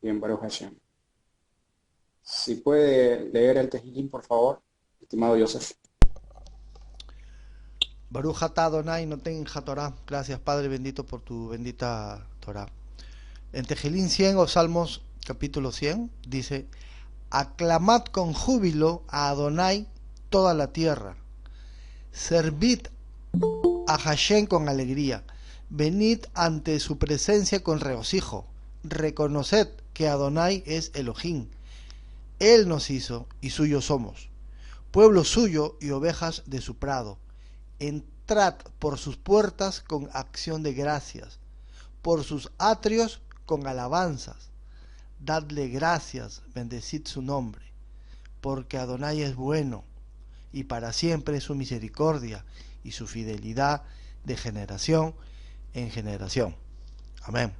Bien, Baruch Hashem. Si puede leer el Tejilín, por favor, estimado Joseph. Baruch atah Adonai noten Torah. Gracias, Padre bendito, por tu bendita Torah. En Tejelín 100 o Salmos capítulo 100 dice: Aclamad con júbilo a Adonai toda la tierra. Servid a Hashem con alegría. Venid ante su presencia con regocijo. Reconoced que Adonai es Elohim. Él nos hizo y suyo somos, pueblo suyo y ovejas de su prado. Entrad por sus puertas con acción de gracias, por sus atrios con alabanzas. Dadle gracias, bendecid su nombre, porque Adonai es bueno, y para siempre es su misericordia y su fidelidad de generación en generación. Amén.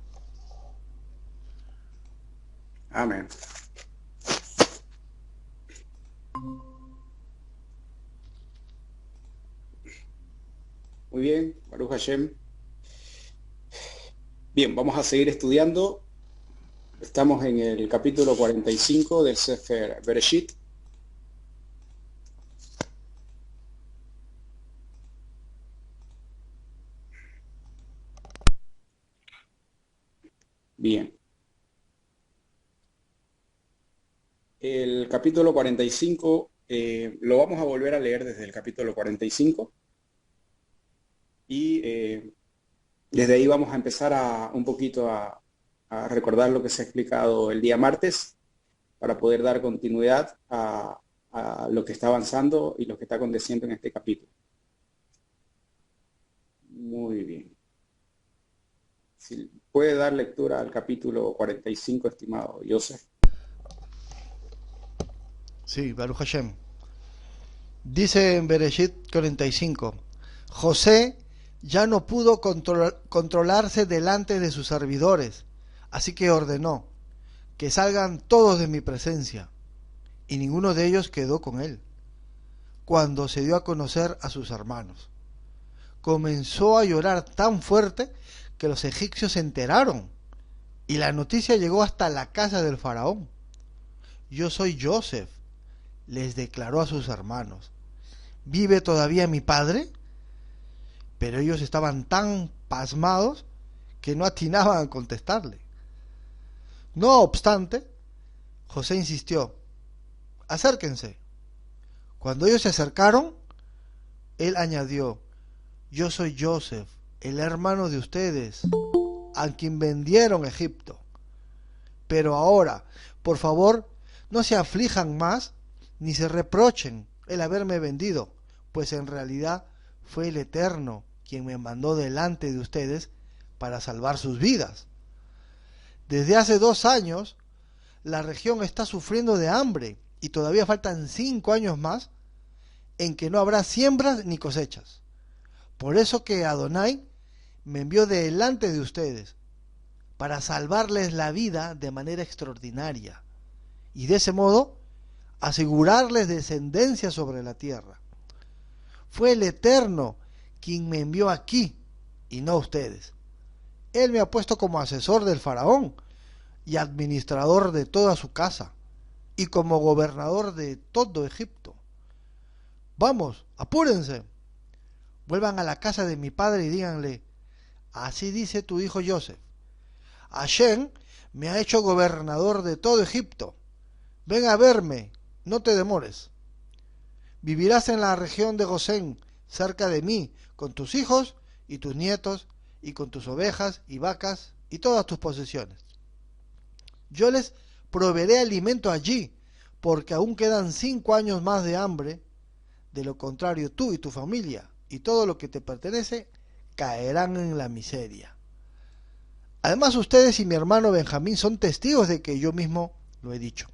Amén. Muy bien, Baruch Hashem. Bien, vamos a seguir estudiando. Estamos en el capítulo 45 del Sefer Bereshit. Bien. El capítulo 45 lo vamos a volver a leer desde el capítulo 45 y desde ahí vamos a empezar un poquito a recordar lo que se ha explicado el día martes para poder dar continuidad a lo que está avanzando y lo que está aconteciendo en este capítulo. Muy bien. Si puede dar lectura al capítulo 45, estimado Joseph. Sí, Baruch Hashem. Dice en Bereshit 45: José ya no pudo controlarse delante de sus servidores, así que ordenó que salgan todos de mi presencia, y ninguno de ellos quedó con él. Cuando se dio a conocer a sus hermanos, comenzó a llorar tan fuerte que los egipcios se enteraron, y la noticia llegó hasta la casa del faraón. Yo soy Joseph, les declaró a sus hermanos. ¿Vive todavía mi padre? Pero ellos estaban tan pasmados que no atinaban a contestarle. No obstante, José insistió: acérquense. Cuando ellos se acercaron, él añadió: yo soy Joseph, el hermano de ustedes, a quien vendieron a Egipto. Pero ahora, por favor, no se aflijan más ni se reprochen el haberme vendido, pues en realidad fue el Eterno quien me mandó delante de ustedes para salvar sus vidas. Desde hace 2 años, la región está sufriendo de hambre y todavía faltan 5 años más en que no habrá siembras ni cosechas. Por eso que Adonai me envió delante de ustedes para salvarles la vida de manera extraordinaria y de ese modo asegurarles descendencia sobre la tierra. Fue el Eterno quien me envió aquí y no ustedes. Él me ha puesto como asesor del faraón y administrador de toda su casa y como gobernador de todo Egipto. Vamos, apúrense, vuelvan a la casa de mi padre y díganle: así dice tu hijo Joseph, Hashem me ha hecho gobernador de todo Egipto. Ven a verme, no te demores. Vivirás en la región de Gosén, cerca de mí, con tus hijos y tus nietos, y con tus ovejas y vacas y todas tus posesiones. Yo les proveeré alimento allí, porque aún quedan 5 años más de hambre. De lo contrario, tú y tu familia y todo lo que te pertenece caerán en la miseria. Además, ustedes y mi hermano Benjamín son testigos de que yo mismo lo he dicho.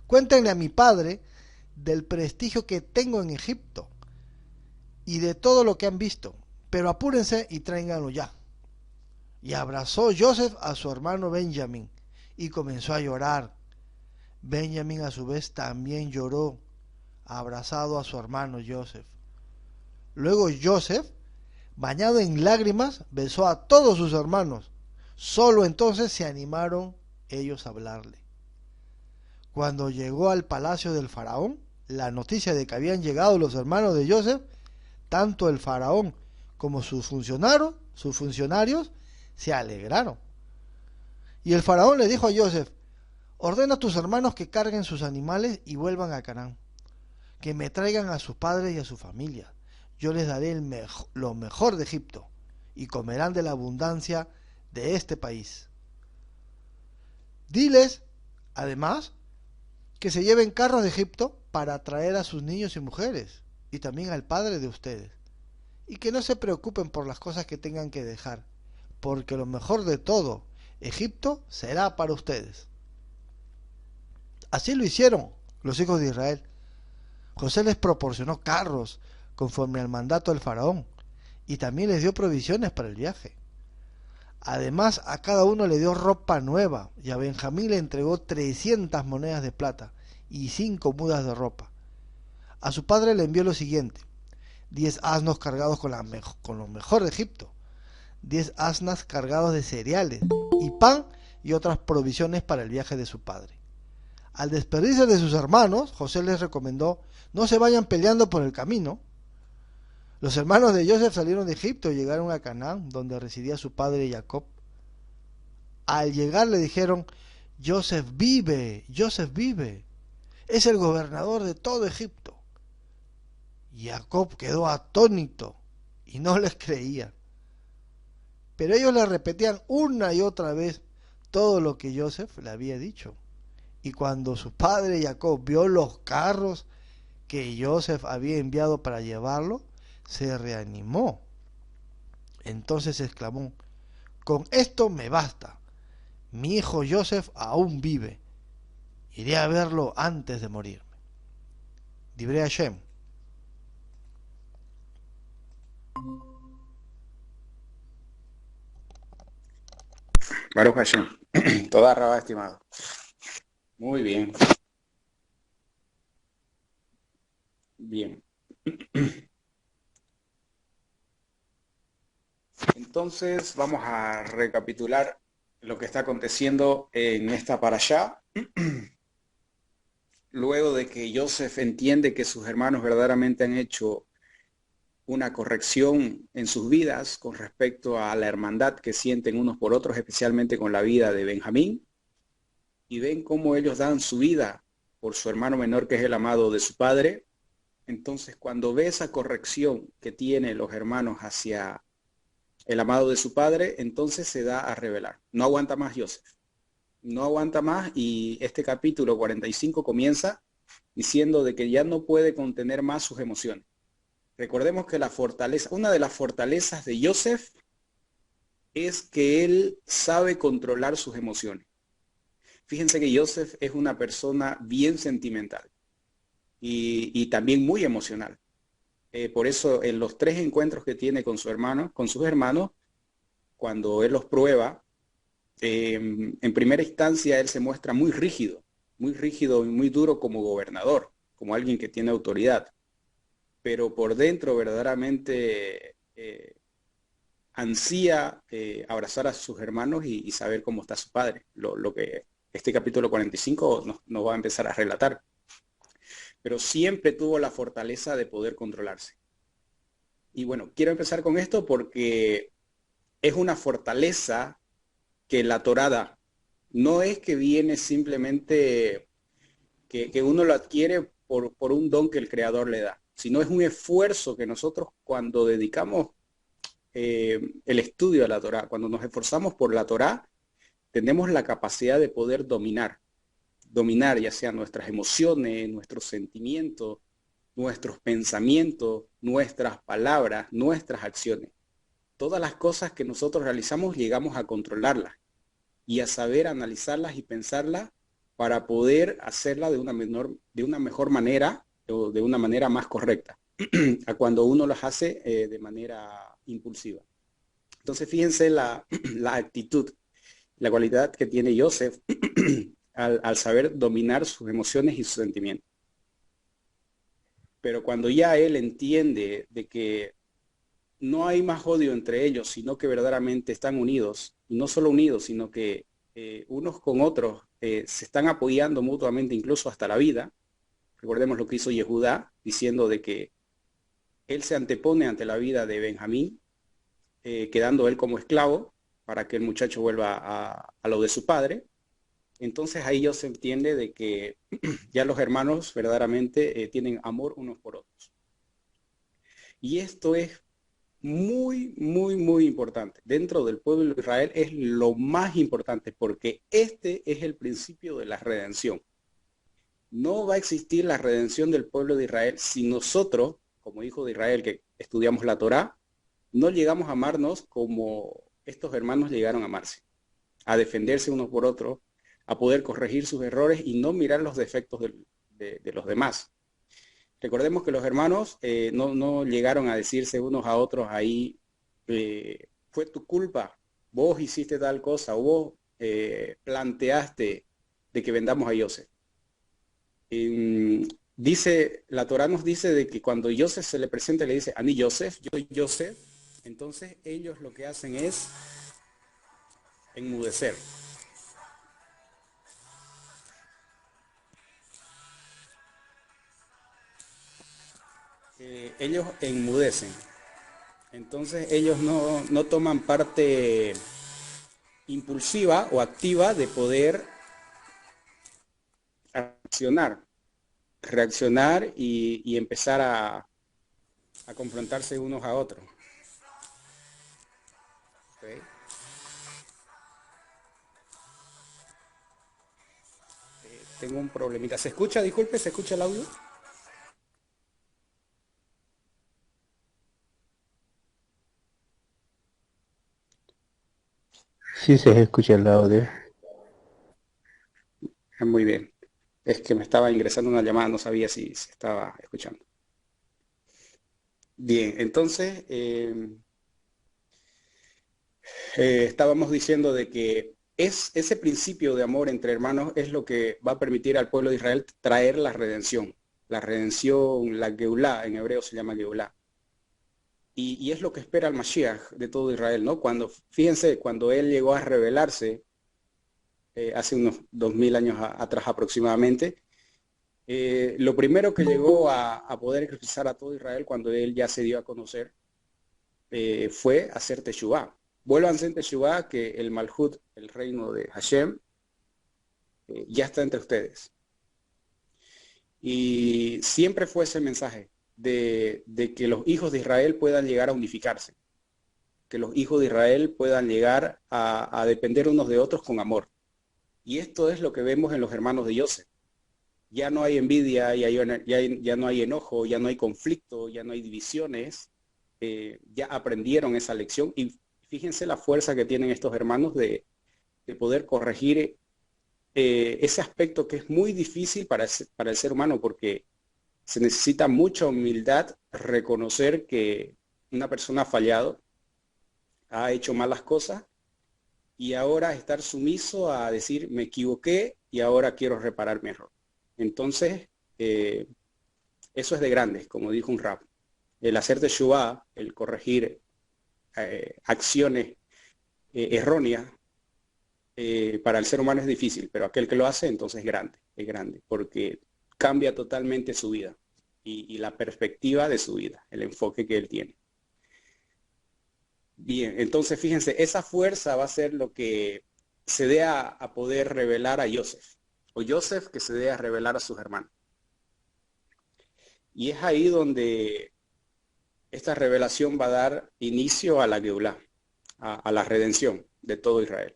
Cuéntenle a mi padre del prestigio que tengo en Egipto y de todo lo que han visto, pero apúrense y tráiganlo ya. Y abrazó Joseph a su hermano Benjamín y comenzó a llorar. Benjamín a su vez también lloró, abrazado a su hermano Joseph. Luego Joseph, bañado en lágrimas, besó a todos sus hermanos, Solo entonces se animaron ellos a hablarle. Cuando llegó al palacio del faraón, la noticia de que habían llegado los hermanos de Joseph, tanto el faraón como sus funcionarios se alegraron. Y el faraón le dijo a Joseph: ordena a tus hermanos que carguen sus animales y vuelvan a Canaán, que me traigan a sus padres y a su familia. Yo les daré lo mejor de Egipto, y comerán de la abundancia de este país. Diles, además, que se lleven carros de Egipto para traer a sus niños y mujeres, y también al padre de ustedes, y que no se preocupen por las cosas que tengan que dejar, porque lo mejor de todo, Egipto, será para ustedes. Así lo hicieron los hijos de Israel. José les proporcionó carros conforme al mandato del faraón, y también les dio provisiones para el viaje. Además, a cada uno le dio ropa nueva, y a Benjamín le entregó 300 monedas de plata y 5 mudas de ropa. A su padre le envió lo siguiente: 10 asnos cargados con lo mejor de Egipto, 10 asnas cargados de cereales y pan y otras provisiones para el viaje de su padre. Al despedirse de sus hermanos, José les recomendó: no se vayan peleando por el camino. Los hermanos de Joseph salieron de Egipto y llegaron a Canaán, donde residía su padre Jacob. Al llegar le dijeron: Joseph vive, Joseph vive, es el gobernador de todo Egipto. Jacob quedó atónito y no les creía. Pero ellos le repetían una y otra vez todo lo que Joseph le había dicho. Y cuando su padre Jacob vio los carros que Joseph había enviado para llevarlo, se reanimó. Entonces exclamó: con esto me basta. Mi hijo Joseph aún vive. Iré a verlo antes de morirme. Divrei Hashem. Baruch Hashem. Toda Rabá, estimado. Muy bien. Bien. Entonces vamos a recapitular lo que está aconteciendo en esta parashá. Luego de que Joseph entiende que sus hermanos verdaderamente han hecho una corrección en sus vidas con respecto a la hermandad que sienten unos por otros, especialmente con la vida de Benjamín, y ven cómo ellos dan su vida por su hermano menor, que es el amado de su padre. Entonces, cuando ve esa corrección que tienen los hermanos hacia el amado de su padre, entonces se da a revelar. No aguanta más Joseph. No aguanta más, y este capítulo 45 comienza diciendo de que ya no puede contener más sus emociones. Recordemos que una de las fortalezas de Joseph es que él sabe controlar sus emociones. Fíjense que Joseph es una persona bien sentimental y también muy emocional. Por eso en los 3 encuentros que tiene con sus hermanos, cuando él los prueba, en primera instancia él se muestra muy rígido y muy duro como gobernador, como alguien que tiene autoridad. Pero por dentro verdaderamente ansía abrazar a sus hermanos y saber cómo está su padre, lo que este capítulo 45 nos va a empezar a relatar. Pero siempre tuvo la fortaleza de poder controlarse. Y bueno, quiero empezar con esto porque es una fortaleza que la Torá da. No es que viene simplemente que uno lo adquiere por un don que el Creador le da, sino es un esfuerzo que nosotros, cuando dedicamos el estudio de la Torá, cuando nos esforzamos por la Torá, tenemos la capacidad de poder dominar ya sea nuestras emociones, nuestros sentimientos, nuestros pensamientos, nuestras palabras, nuestras acciones. Todas las cosas que nosotros realizamos llegamos a controlarlas y a saber analizarlas y pensarlas para poder hacerla de una mejor manera o de una manera más correcta a cuando uno las hace de manera impulsiva. Entonces fíjense la actitud, la cualidad que tiene Joseph al saber dominar sus emociones y sus sentimientos. Pero cuando ya él entiende de que no hay más odio entre ellos, sino que verdaderamente están unidos, y no solo unidos, sino que unos con otros se están apoyando mutuamente, incluso hasta la vida. Recordemos lo que hizo Yehudá, diciendo de que él se antepone ante la vida de Benjamín, quedando él como esclavo, para que el muchacho vuelva a lo de su padre. Entonces ahí ya se entiende de que ya los hermanos verdaderamente tienen amor unos por otros. Y esto es muy, muy, muy importante. Dentro del pueblo de Israel es lo más importante porque este es el principio de la redención. No va a existir la redención del pueblo de Israel si nosotros, como hijos de Israel que estudiamos la Torá, no llegamos a amarnos como estos hermanos llegaron a amarse, a defenderse unos por otros, a poder corregir sus errores y no mirar los defectos de los demás. Recordemos que los hermanos no llegaron a decirse unos a otros ahí, fue tu culpa, vos hiciste tal cosa, o vos planteaste de que vendamos a Yosef. Dice, la Torá nos dice de que cuando Yosef se le presenta y le dice, Ani Yosef, yo Yosef, entonces ellos lo que hacen es enmudecer. Ellos enmudecen. Entonces ellos no toman parte impulsiva o activa de poder reaccionar y empezar a confrontarse unos a otros. ¿Okay? Tengo un problemita. ¿Se escucha? Disculpe, ¿se escucha el audio? Sí se escucha el audio. Muy bien. Es que me estaba ingresando una llamada, no sabía si se estaba escuchando. Bien, entonces estábamos diciendo de que ese principio de amor entre hermanos es lo que va a permitir al pueblo de Israel traer la redención. La redención, la Geulah, en hebreo se llama Geulah. Y es lo que espera el Mashiach de todo Israel, ¿no? Cuando, fíjense, cuando él llegó a rebelarse, hace unos 2000 años atrás aproximadamente, lo primero que llegó a poder expresar a todo Israel cuando él ya se dio a conocer fue hacer Teshuvah. Vuélvanse en Teshuvah que el Malhut, el reino de Hashem, ya está entre ustedes. Y siempre fue ese mensaje de que los hijos de Israel puedan llegar a unificarse, que los hijos de Israel puedan llegar a depender unos de otros con amor. Y esto es lo que vemos en los hermanos de Yosef. Ya no hay envidia, ya no hay enojo, ya no hay conflicto, ya no hay divisiones. Ya aprendieron esa lección y fíjense la fuerza que tienen estos hermanos de poder corregir ese aspecto que es muy difícil para el ser humano porque se necesita mucha humildad reconocer que una persona ha fallado, ha hecho malas cosas y ahora estar sumiso a decir me equivoqué y ahora quiero reparar mi error. Entonces, eso es de grandes, como dijo un rap. El hacer teshuvah, el corregir acciones erróneas, para el ser humano es difícil, pero aquel que lo hace entonces es grande, porque cambia totalmente su vida y la perspectiva de su vida, el enfoque que él tiene. Bien, entonces fíjense, esa fuerza va a ser lo que se dé a poder revelar a Yosef, o Yosef que se dé a revelar a sus hermanos. Y es ahí donde esta revelación va a dar inicio a la Geulah, a la redención de todo Israel.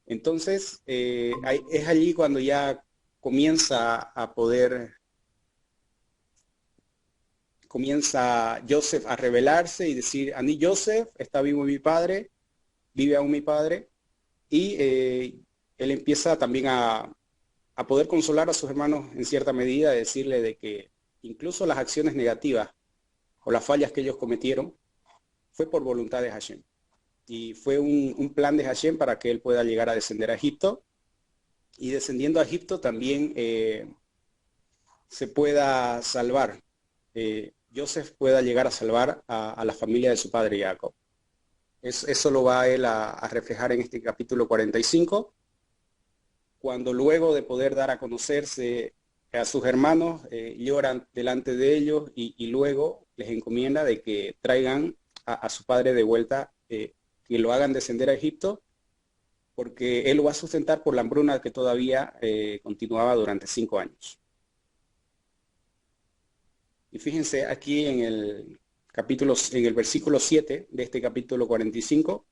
Entonces, es allí cuando ya comienza Joseph a revelarse y decir, Ani Joseph, está vivo mi padre, vive aún mi padre, y él empieza también a poder consolar a sus hermanos en cierta medida, decirle de que incluso las acciones negativas o las fallas que ellos cometieron fue por voluntad de Hashem. Y fue un plan de Hashem para que él pueda llegar a descender a Egipto. Y descendiendo a Egipto también se pueda salvar Joseph pueda llegar a salvar a la familia de su padre Jacob. Eso lo va a él a reflejar en este capítulo 45, cuando luego de poder dar a conocerse a sus hermanos, lloran delante de ellos y luego les encomienda de que traigan a su padre de vuelta, que lo hagan descender a Egipto, porque él lo va a sustentar por la hambruna que todavía continuaba durante 5 años. Y fíjense aquí en el versículo 7 de este capítulo 45,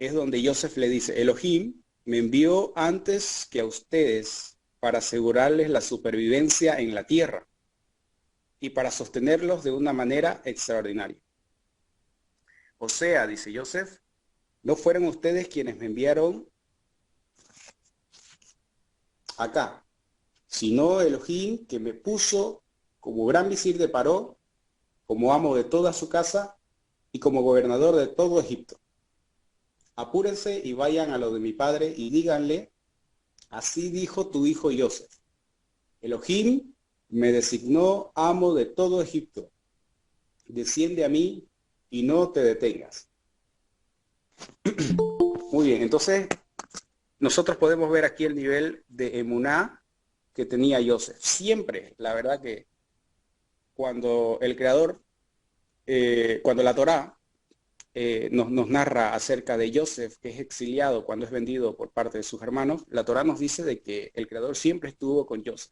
es donde Joseph le dice: Elohim me envió antes que a ustedes para asegurarles la supervivencia en la tierra y para sostenerlos de una manera extraordinaria. O sea, dice Joseph, no fueron ustedes quienes me enviaron acá, sino Elohim, que me puso como gran visir de Paró, como amo de toda su casa y como gobernador de todo Egipto. Apúrense y vayan a lo de mi padre y díganle: así dijo tu hijo Joseph, Elohim me designó amo de todo Egipto. Desciende a mí y no te detengas. Muy bien, entonces nosotros podemos ver aquí el nivel de emuná que tenía Joseph. Siempre, la verdad que cuando el Creador, cuando la Torá nos narra acerca de Joseph, que es exiliado cuando es vendido por parte de sus hermanos, la Torá nos dice de que el Creador siempre estuvo con Joseph.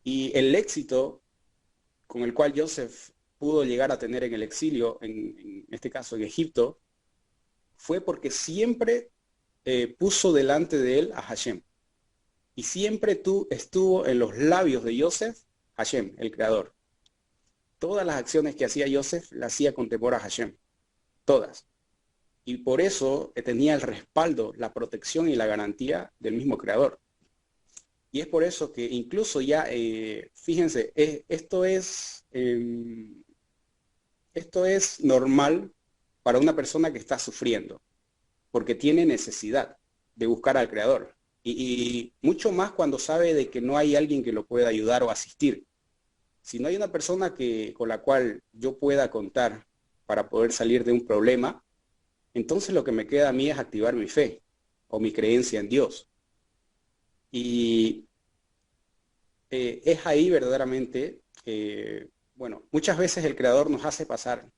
Y el éxito con el cual Joseph pudo llegar a tener en el exilio, en este caso en Egipto, fue porque siempre puso delante de él a Hashem. Y siempre estuvo en los labios de Joseph, Hashem, el Creador. Todas las acciones que hacía Joseph, las hacía con temor a Hashem. Todas. Y por eso tenía el respaldo, la protección y la garantía del mismo Creador. Y es por eso que incluso ya, fíjense, esto es normal para una persona que está sufriendo, porque tiene necesidad de buscar al Creador. Y mucho más cuando sabe de que no hay alguien que lo pueda ayudar o asistir. Si no hay una persona con la cual yo pueda contar para poder salir de un problema, entonces lo que me queda a mí es activar mi fe o mi creencia en Dios. Y es ahí verdaderamente, bueno, muchas veces el Creador nos hace pasar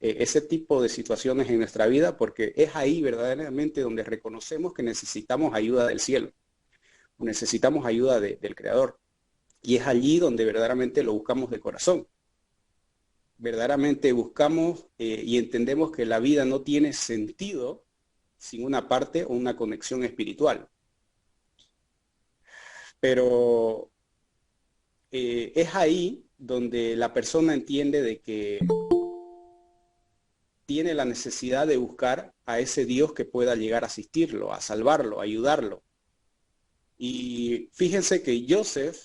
ese tipo de situaciones en nuestra vida, porque es ahí verdaderamente donde reconocemos que necesitamos ayuda del cielo, necesitamos ayuda del Creador. Y es allí donde verdaderamente lo buscamos de corazón. Verdaderamente buscamos y entendemos que la vida no tiene sentido sin una parte o una conexión espiritual. Pero es ahí donde la persona entiende de que tiene la necesidad de buscar a ese Dios que pueda llegar a asistirlo, a salvarlo, a ayudarlo. Y fíjense que Joseph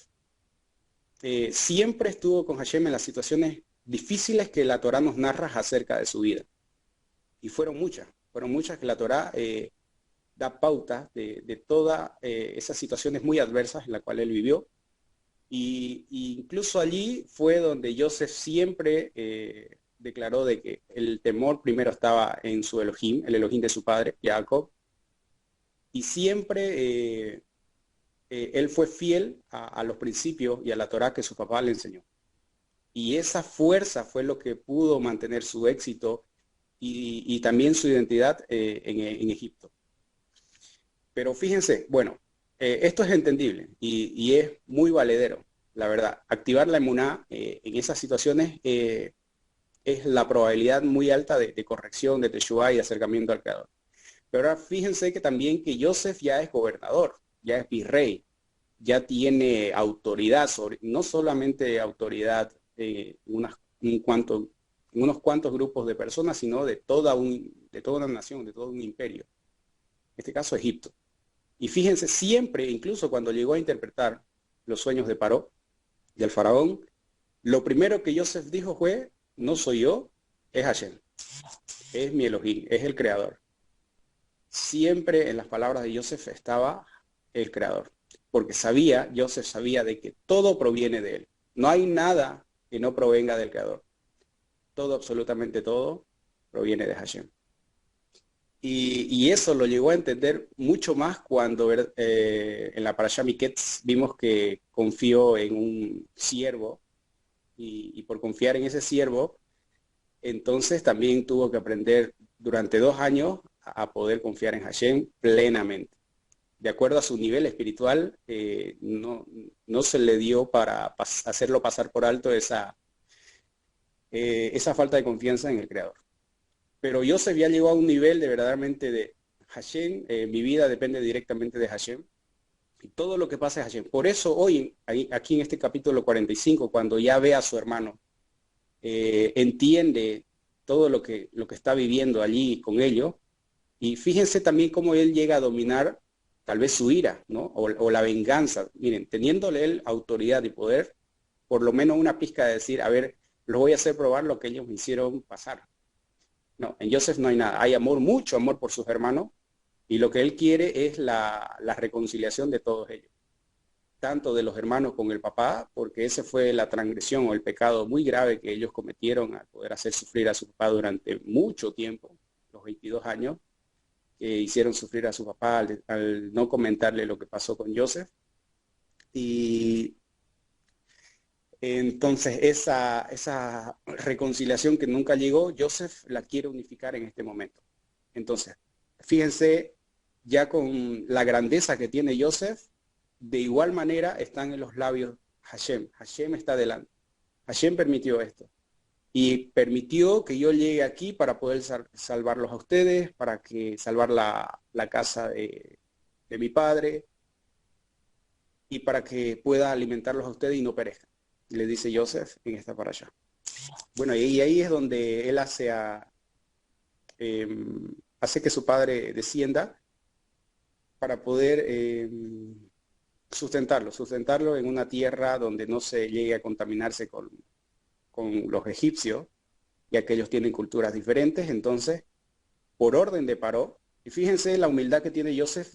siempre estuvo con Hashem en las situaciones difíciles que la Torá nos narra acerca de su vida. Y fueron muchas que la Torá da pauta de todas esas situaciones muy adversas en las cuales él vivió. Y incluso allí fue donde Joseph siempre declaró de que el temor primero estaba en su Elohim, el Elohim de su padre, Jacob. Y siempre él fue fiel a los principios y a la Torá que su papá le enseñó. Y esa fuerza fue lo que pudo mantener su éxito y también su identidad en Egipto. Pero fíjense, bueno, esto es entendible y es muy valedero, la verdad. Activar la emuná en esas situaciones es la probabilidad muy alta de corrección, de teshuvá y de acercamiento al Creador. Pero ahora fíjense que también que Joseph ya es gobernador, ya es virrey, ya tiene autoridad sobre, no solamente autoridad en unos cuantos grupos de personas, sino de toda una nación, de todo un imperio. En este caso Egipto. Y fíjense, siempre, incluso cuando llegó a interpretar los sueños de Paró, del faraón, lo primero que Joseph dijo fue: no soy yo, es Hashem, es mi Elohim, es el Creador. Siempre en las palabras de Joseph estaba el Creador, porque Joseph sabía de que todo proviene de él. No hay nada que no provenga del Creador. Todo, absolutamente todo, proviene de Hashem. Y eso lo llegó a entender mucho más cuando en la Parashá Miketz vimos que confió en un siervo y por confiar en ese siervo, entonces también tuvo que aprender durante 2 años a poder confiar en Hashem plenamente. De acuerdo a su nivel espiritual, no se le dio para hacerlo pasar por alto esa falta de confianza en el Creador. Pero Yosef ya llegó a un nivel de verdaderamente de Hashem, mi vida depende directamente de Hashem, y todo lo que pasa es Hashem. Por eso hoy, aquí en este capítulo 45, cuando ya ve a su hermano, entiende todo lo que está viviendo allí con ellos, y fíjense también cómo él llega a dominar tal vez su ira, ¿no? O la venganza. Miren, teniéndole él autoridad y poder, por lo menos una pizca de decir, a ver, los voy a hacer probar lo que ellos me hicieron pasar. No, en Joseph no hay nada. Hay amor, mucho amor por sus hermanos, y lo que él quiere es la reconciliación de todos ellos, tanto de los hermanos con el papá, porque ese fue la transgresión o el pecado muy grave que ellos cometieron al poder hacer sufrir a su papá durante mucho tiempo, los 22 años, que hicieron sufrir a su papá al no comentarle lo que pasó con Joseph. Y entonces esa reconciliación que nunca llegó, Joseph la quiere unificar en este momento. Entonces, fíjense, ya con la grandeza que tiene Joseph, de igual manera están en los labios Hashem. Hashem está delante. Hashem permitió esto. Y permitió que yo llegue aquí para poder salvarlos a ustedes, para que salvar la casa de mi padre y para que pueda alimentarlos a ustedes y no perezcan. Le dice Joseph en esta parasha. Bueno, y ahí es donde él hace que su padre descienda para poder sustentarlo en una tierra donde no se llegue a contaminarse con los egipcios, ya que ellos tienen culturas diferentes. Entonces, por orden de Paró, y fíjense la humildad que tiene Joseph,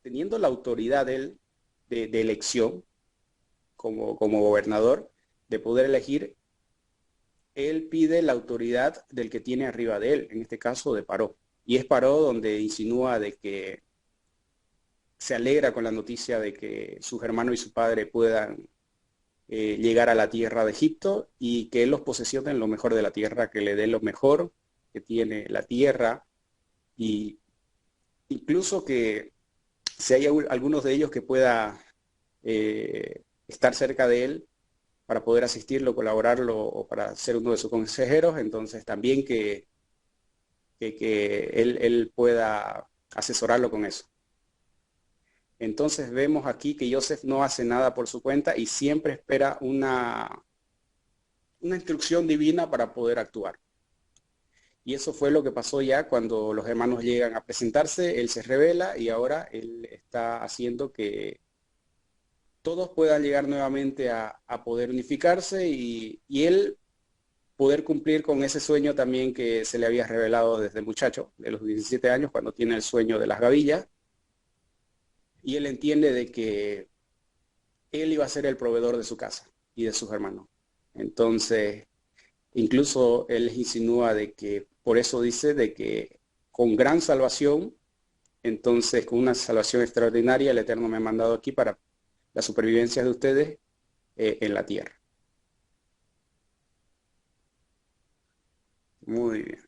teniendo la autoridad de él de elección como gobernador, de poder elegir, él pide la autoridad del que tiene arriba de él, en este caso de Paró. Y es Paró donde insinúa de que se alegra con la noticia de que sus hermanos y su padre puedan llegar a la tierra de Egipto y que él los posesione en lo mejor de la tierra, que le dé lo mejor que tiene la tierra, y incluso que si hay algunos de ellos que pueda estar cerca de él para poder asistirlo, colaborarlo o para ser uno de sus consejeros, entonces también que él pueda asesorarlo con eso. Entonces vemos aquí que Joseph no hace nada por su cuenta y siempre espera una instrucción divina para poder actuar. Y eso fue lo que pasó ya cuando los hermanos llegan a presentarse, él se revela y ahora él está haciendo que todos puedan llegar nuevamente a poder unificarse y él poder cumplir con ese sueño también que se le había revelado desde muchacho, de los 17 años, cuando tiene el sueño de las gavillas. Y él entiende de que él iba a ser el proveedor de su casa y de sus hermanos. Entonces, incluso él les insinúa de que, por eso dice de que con gran salvación, entonces con una salvación extraordinaria, el Eterno me ha mandado aquí para la supervivencia de ustedes en la tierra. Muy bien.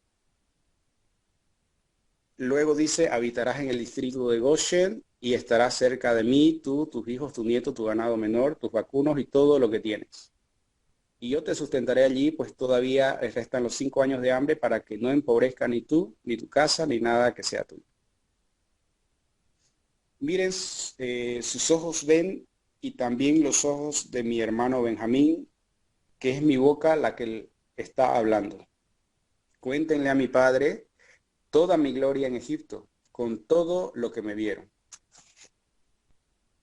Luego dice, habitarás en el distrito de Goshen y estarás cerca de mí, tú, tus hijos, tu nieto, tu ganado menor, tus vacunos y todo lo que tienes. Y yo te sustentaré allí, pues todavía restan los 5 años de hambre para que no empobrezca ni tú, ni tu casa, ni nada que sea tuyo. Miren, sus ojos ven y también los ojos de mi hermano Benjamín, que es mi boca la que está hablando. Cuéntenle a mi padre toda mi gloria en Egipto, con todo lo que me vieron.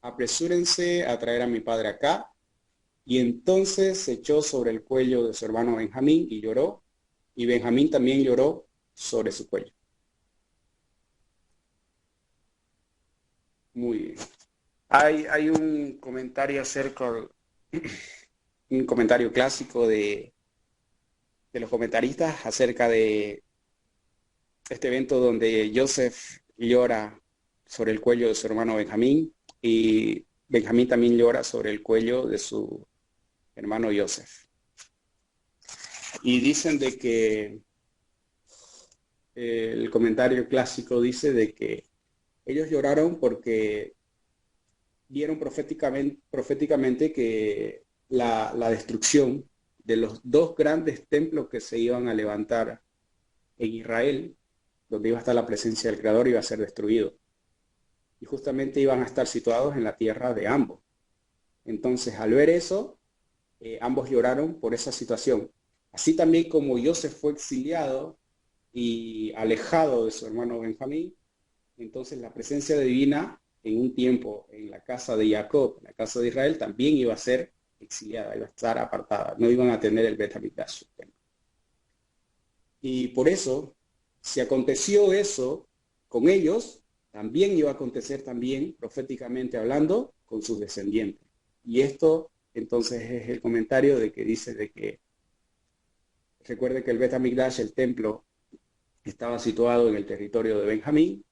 Apresúrense a traer a mi padre acá. Y entonces se echó sobre el cuello de su hermano Benjamín y lloró, y Benjamín también lloró sobre su cuello. Muy bien. Hay un comentario acerca un comentario clásico de los comentaristas acerca de este evento donde Joseph llora sobre el cuello de su hermano Benjamín y Benjamín también llora sobre el cuello de su hermano Joseph. Y dicen de que el comentario clásico dice de que ellos lloraron porque vieron proféticamente que la destrucción de los dos grandes templos que se iban a levantar en Israel, donde iba a estar la presencia del Creador, iba a ser destruido. Y justamente iban a estar situados en la tierra de ambos. Entonces, al ver eso, ambos lloraron por esa situación. Así también como Joseph fue exiliado y alejado de su hermano Benjamín, entonces la presencia divina en un tiempo en la casa de Jacob, en la casa de Israel, también iba a ser exiliada, iba a estar apartada, no iban a tener el Bet HaMikdash. Y por eso, si aconteció eso con ellos, también iba a acontecer también, proféticamente hablando, con sus descendientes. Y esto, entonces, es el comentario de que dice de que, recuerde que el Bet HaMikdash, el templo, estaba situado en el territorio de Benjamín,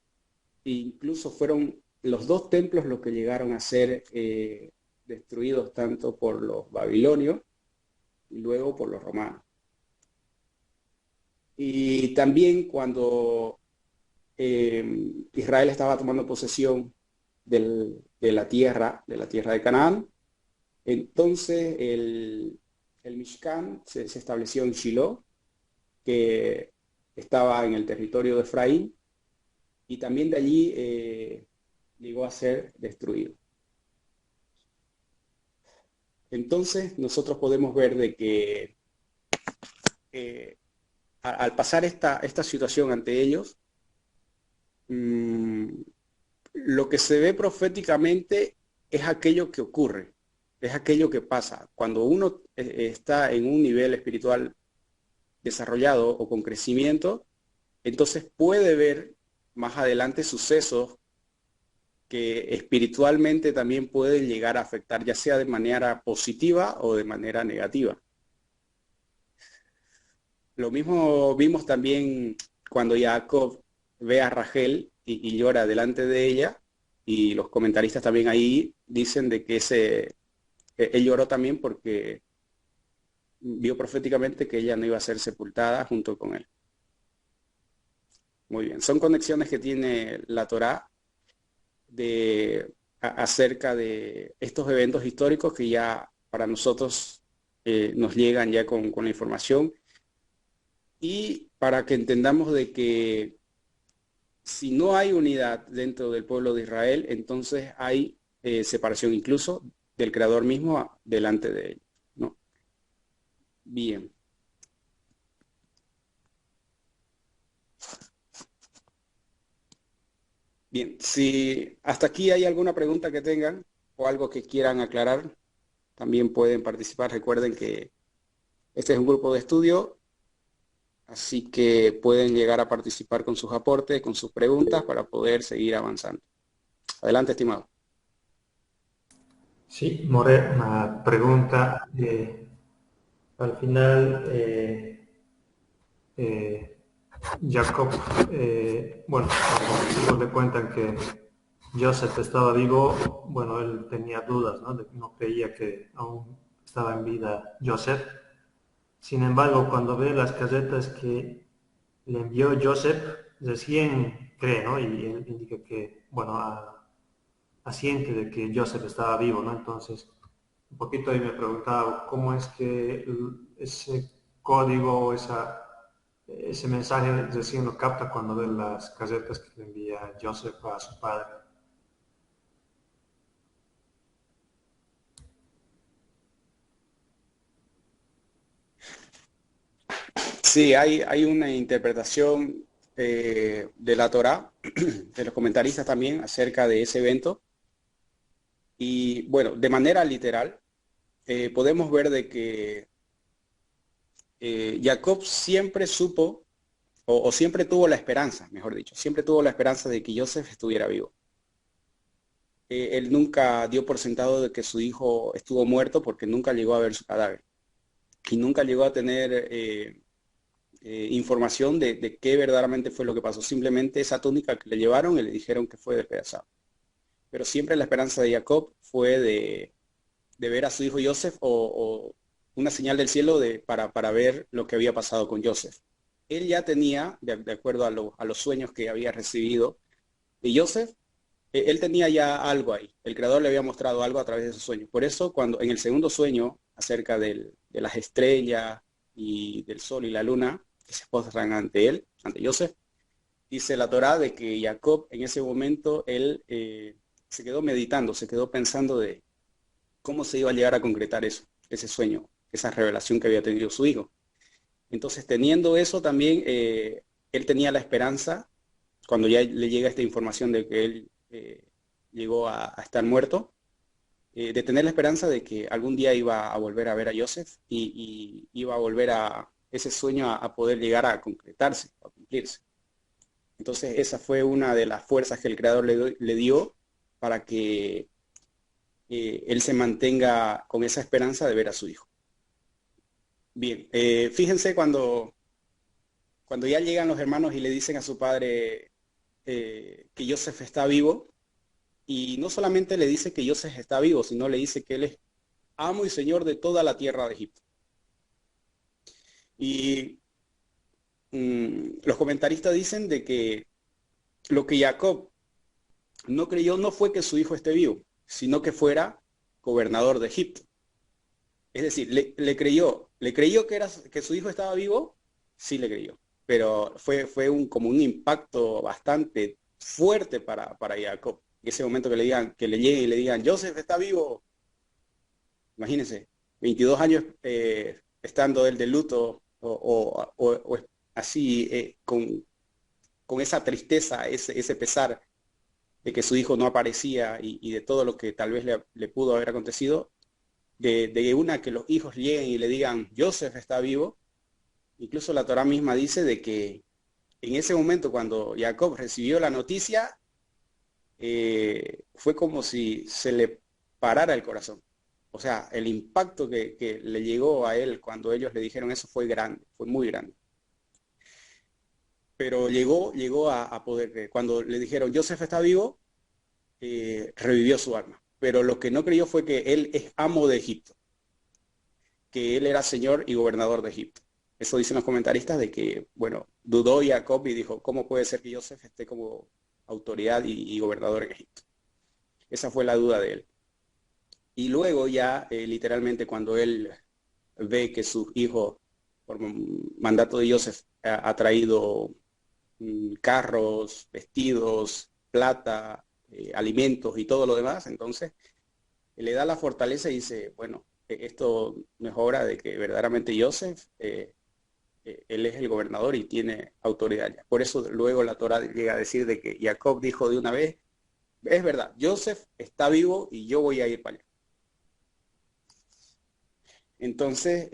e incluso fueron los dos templos los que llegaron a ser destruidos tanto por los babilonios y luego por los romanos. Y también cuando Israel estaba tomando posesión de la tierra de Canaán, entonces el Mishkan se estableció en Shiloh, que estaba en el territorio de Efraín, y también de allí llegó a ser destruido. Entonces nosotros podemos ver de que al pasar esta situación ante ellos, lo que se ve proféticamente es aquello que ocurre, es aquello que pasa. Cuando uno está en un nivel espiritual desarrollado o con crecimiento, entonces puede ver más adelante sucesos que espiritualmente también pueden llegar a afectar, ya sea de manera positiva o de manera negativa. Lo mismo vimos también cuando Jacob ve a Rachel y llora delante de ella, y los comentaristas también ahí dicen de que él lloró también porque vio proféticamente que ella no iba a ser sepultada junto con él. Muy bien, son conexiones que tiene la Torá acerca de estos eventos históricos que ya para nosotros nos llegan ya con la información, y para que entendamos de que si no hay unidad dentro del pueblo de Israel, entonces hay separación incluso del Creador mismo delante de él, ¿no? Bien. Bien, si hasta aquí hay alguna pregunta que tengan o algo que quieran aclarar, también pueden participar. Recuerden que este es un grupo de estudio, así que pueden llegar a participar con sus aportes, con sus preguntas para poder seguir avanzando. Adelante, estimado. Sí, More, una pregunta. Al final, Jacob, bueno, cuando los hijos le cuentan que Joseph estaba vivo, bueno, él tenía dudas, ¿no? No creía que aún estaba en vida Joseph. Sin embargo, cuando ve las carretas que le envió Joseph, recién cree, ¿no? Y él indica que, bueno, asiente de que Joseph estaba vivo, ¿no? Entonces, un poquito ahí me preguntaba cómo es que ese código o ese mensaje recién lo capta cuando ve las casetas que le envía Joseph a su padre. Sí, hay una interpretación de la Torá, de los comentaristas también, acerca de ese evento. Y bueno, de manera literal, podemos ver de que Jacob siempre supo, o siempre tuvo la esperanza, mejor dicho, siempre tuvo la esperanza de que Joseph estuviera vivo. él nunca dio por sentado de que su hijo estuvo muerto porque nunca llegó a ver su cadáver y nunca llegó a tener información de qué verdaderamente fue lo que pasó. Simplemente esa túnica que le llevaron y le dijeron que fue despedazado. Pero siempre la esperanza de Jacob fue de ver a su hijo Joseph o una señal del cielo para ver lo que había pasado con Joseph. Él ya tenía, de acuerdo a los sueños que había recibido de Joseph, él tenía ya algo ahí. El Creador le había mostrado algo a través de esos sueños. Por eso, cuando en el segundo sueño, acerca de las estrellas y del sol y la luna, que se postran ante él, ante Joseph, dice la Torá de que Jacob en ese momento, él se quedó meditando, se quedó pensando de cómo se iba a llegar a concretar eso, ese sueño, esa revelación que había tenido su hijo. Entonces, teniendo eso también, él tenía la esperanza, cuando ya le llega esta información de que él llegó a estar muerto, de tener la esperanza de que algún día iba a volver a ver a Joseph y iba a volver a ese sueño a poder llegar a concretarse, a cumplirse. Entonces, esa fue una de las fuerzas que el Creador le dio para que él se mantenga con esa esperanza de ver a su hijo. Bien, fíjense cuando ya llegan los hermanos y le dicen a su padre que Joseph está vivo, y no solamente le dice que Joseph está vivo, sino le dice que él es amo y señor de toda la tierra de Egipto. Y los comentaristas dicen de que lo que Jacob no creyó no fue que su hijo esté vivo, sino que fuera gobernador de Egipto. Es decir, le creyó que su hijo estaba vivo, sí le creyó, pero fue como un impacto bastante fuerte para Jacob. En ese momento que le lleguen y le digan, Joseph está vivo, imagínense, 22 años estando él de luto o así con esa tristeza, ese pesar de que su hijo no aparecía y de todo lo que tal vez le pudo haber acontecido, de una que los hijos lleguen y le digan, Joseph está vivo. Incluso la Torá misma dice de que en ese momento cuando Jacob recibió la noticia, fue como si se le parara el corazón. O sea, el impacto que le llegó a él cuando ellos le dijeron eso fue grande, fue muy grande. Pero llegó a poder, cuando le dijeron, Joseph está vivo, revivió su alma. Pero lo que no creyó fue que él es amo de Egipto, que él era señor y gobernador de Egipto. Eso dicen los comentaristas de que, bueno, dudó Jacob y dijo, ¿cómo puede ser que Joseph esté como autoridad y gobernador en Egipto? Esa fue la duda de él. Y luego ya, literalmente, cuando él ve que su hijo, por mandato de Joseph, ha traído carros, vestidos, plata, alimentos y todo lo demás, entonces le da la fortaleza y dice, bueno, esto no es obra de que verdaderamente Joseph, él es el gobernador y tiene autoridad ya. Por eso luego la Torá llega a decir de que Jacob dijo de una vez, es verdad, Joseph está vivo y yo voy a ir para allá. Entonces,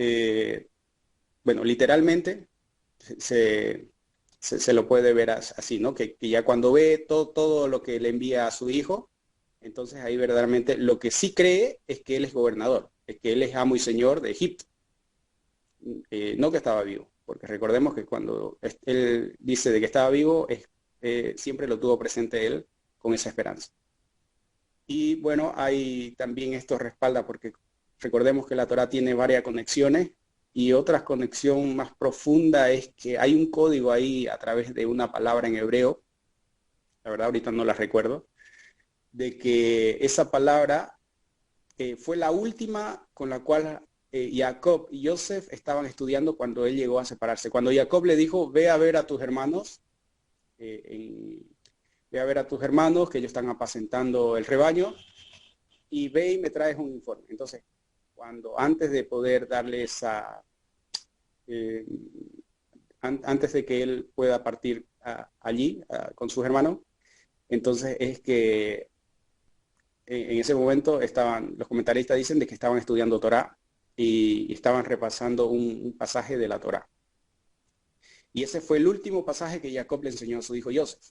bueno, literalmente se lo puede ver así, ¿no? Que ya cuando ve todo lo que le envía a su hijo, entonces ahí verdaderamente lo que sí cree es que él es gobernador, es que él es amo y señor de Egipto, no que estaba vivo, porque recordemos que cuando él dice de que estaba vivo, siempre lo tuvo presente él con esa esperanza. Y bueno, hay también esto respalda, porque recordemos que la Torá tiene varias conexiones, y otra conexión más profunda es que hay un código ahí a través de una palabra en hebreo, la verdad ahorita no la recuerdo, de que esa palabra fue la última con la cual Jacob y Joseph estaban estudiando cuando él llegó a separarse. Cuando Jacob le dijo, ve a ver a tus hermanos, ve a ver a tus hermanos que ellos están apacentando el rebaño, y ve y me traes un informe. Entonces, antes de poder darle antes de que él pueda partir allí con sus hermanos, entonces es que en ese momento los comentaristas dicen de que estaban estudiando Torá y estaban repasando un pasaje de la Torá. Y ese fue el último pasaje que Jacob le enseñó a su hijo Joseph.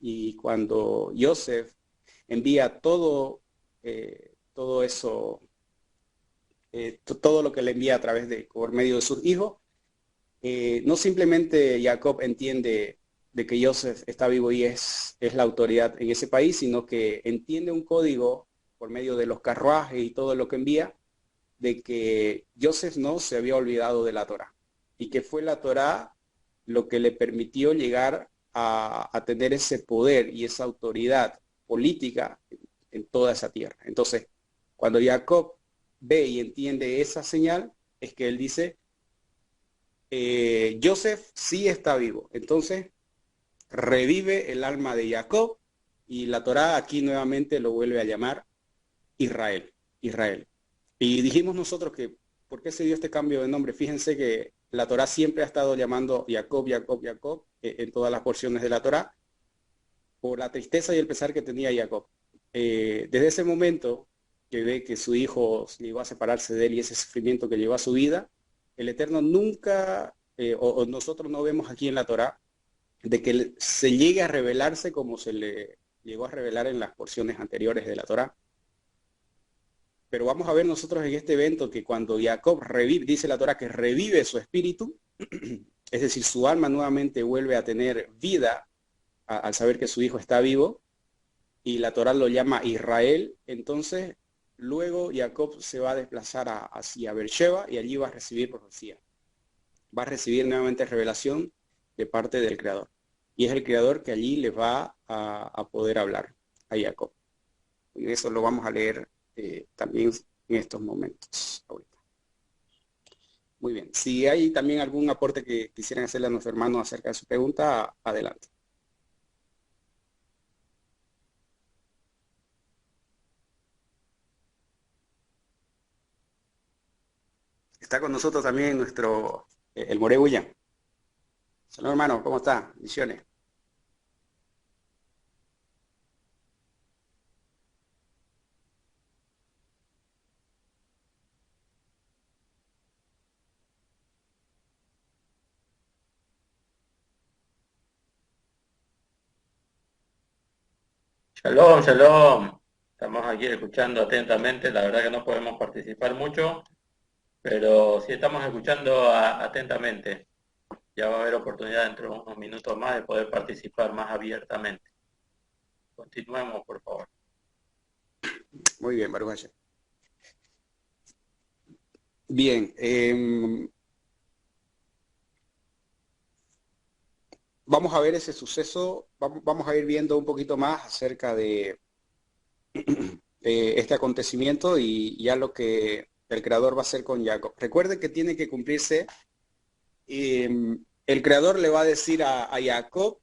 Y cuando Joseph envía todo, todo eso, todo lo que le envía a través de, por medio de sus hijos, no simplemente Jacob entiende de que Joseph está vivo y es la autoridad en ese país, sino que entiende un código por medio de los carruajes y todo lo que envía, de que Joseph no se había olvidado de la Torá y que fue la Torá lo que le permitió llegar a tener ese poder y esa autoridad política en toda esa tierra. Entonces, cuando Jacob ve y entiende esa señal, es que él dice, Joseph sí está vivo. Entonces, revive el alma de Jacob y la Torá aquí nuevamente lo vuelve a llamar Israel, Israel. Y dijimos nosotros que, ¿por qué se dio este cambio de nombre? Fíjense que la Torá siempre ha estado llamando Jacob, Jacob, Jacob, en todas las porciones de la Torá, por la tristeza y el pesar que tenía Jacob. Desde ese momento que ve que su hijo llegó a separarse de él y ese sufrimiento que llevó a su vida, el Eterno nunca, o nosotros no vemos aquí en la Torá, de que se llegue a revelarse como se le llegó a revelar en las porciones anteriores de la Torá. Pero vamos a ver nosotros en este evento que cuando Jacob revive, dice la Torá que revive su espíritu, es decir, su alma nuevamente vuelve a tener vida al saber que su hijo está vivo, y la Torá lo llama Israel. Entonces luego Jacob se va a desplazar hacia Beersheba y allí va a recibir profecía. Va a recibir nuevamente revelación de parte del Creador. Y es el Creador que allí le va a poder hablar a Jacob. Y eso lo vamos a leer también en estos momentos ahorita. Muy bien. Si hay también algún aporte que quisieran hacerle a nuestro hermano acerca de su pregunta, adelante. Está con nosotros también nuestro, el More William. Saludos hermano, ¿cómo está? Bendiciones. Shalom, shalom. Estamos aquí escuchando atentamente. La verdad que no podemos participar mucho, pero sí estamos escuchando atentamente. Ya va a haber oportunidad dentro de unos minutos más de poder participar más abiertamente. Continuemos, por favor. Muy bien, Baruch Hashem. Bien, vamos a ver ese suceso, vamos a ir viendo un poquito más acerca de este acontecimiento y ya lo que el Creador va a hacer con Jacob. Recuerde que tiene que cumplirse, el Creador le va a decir a Jacob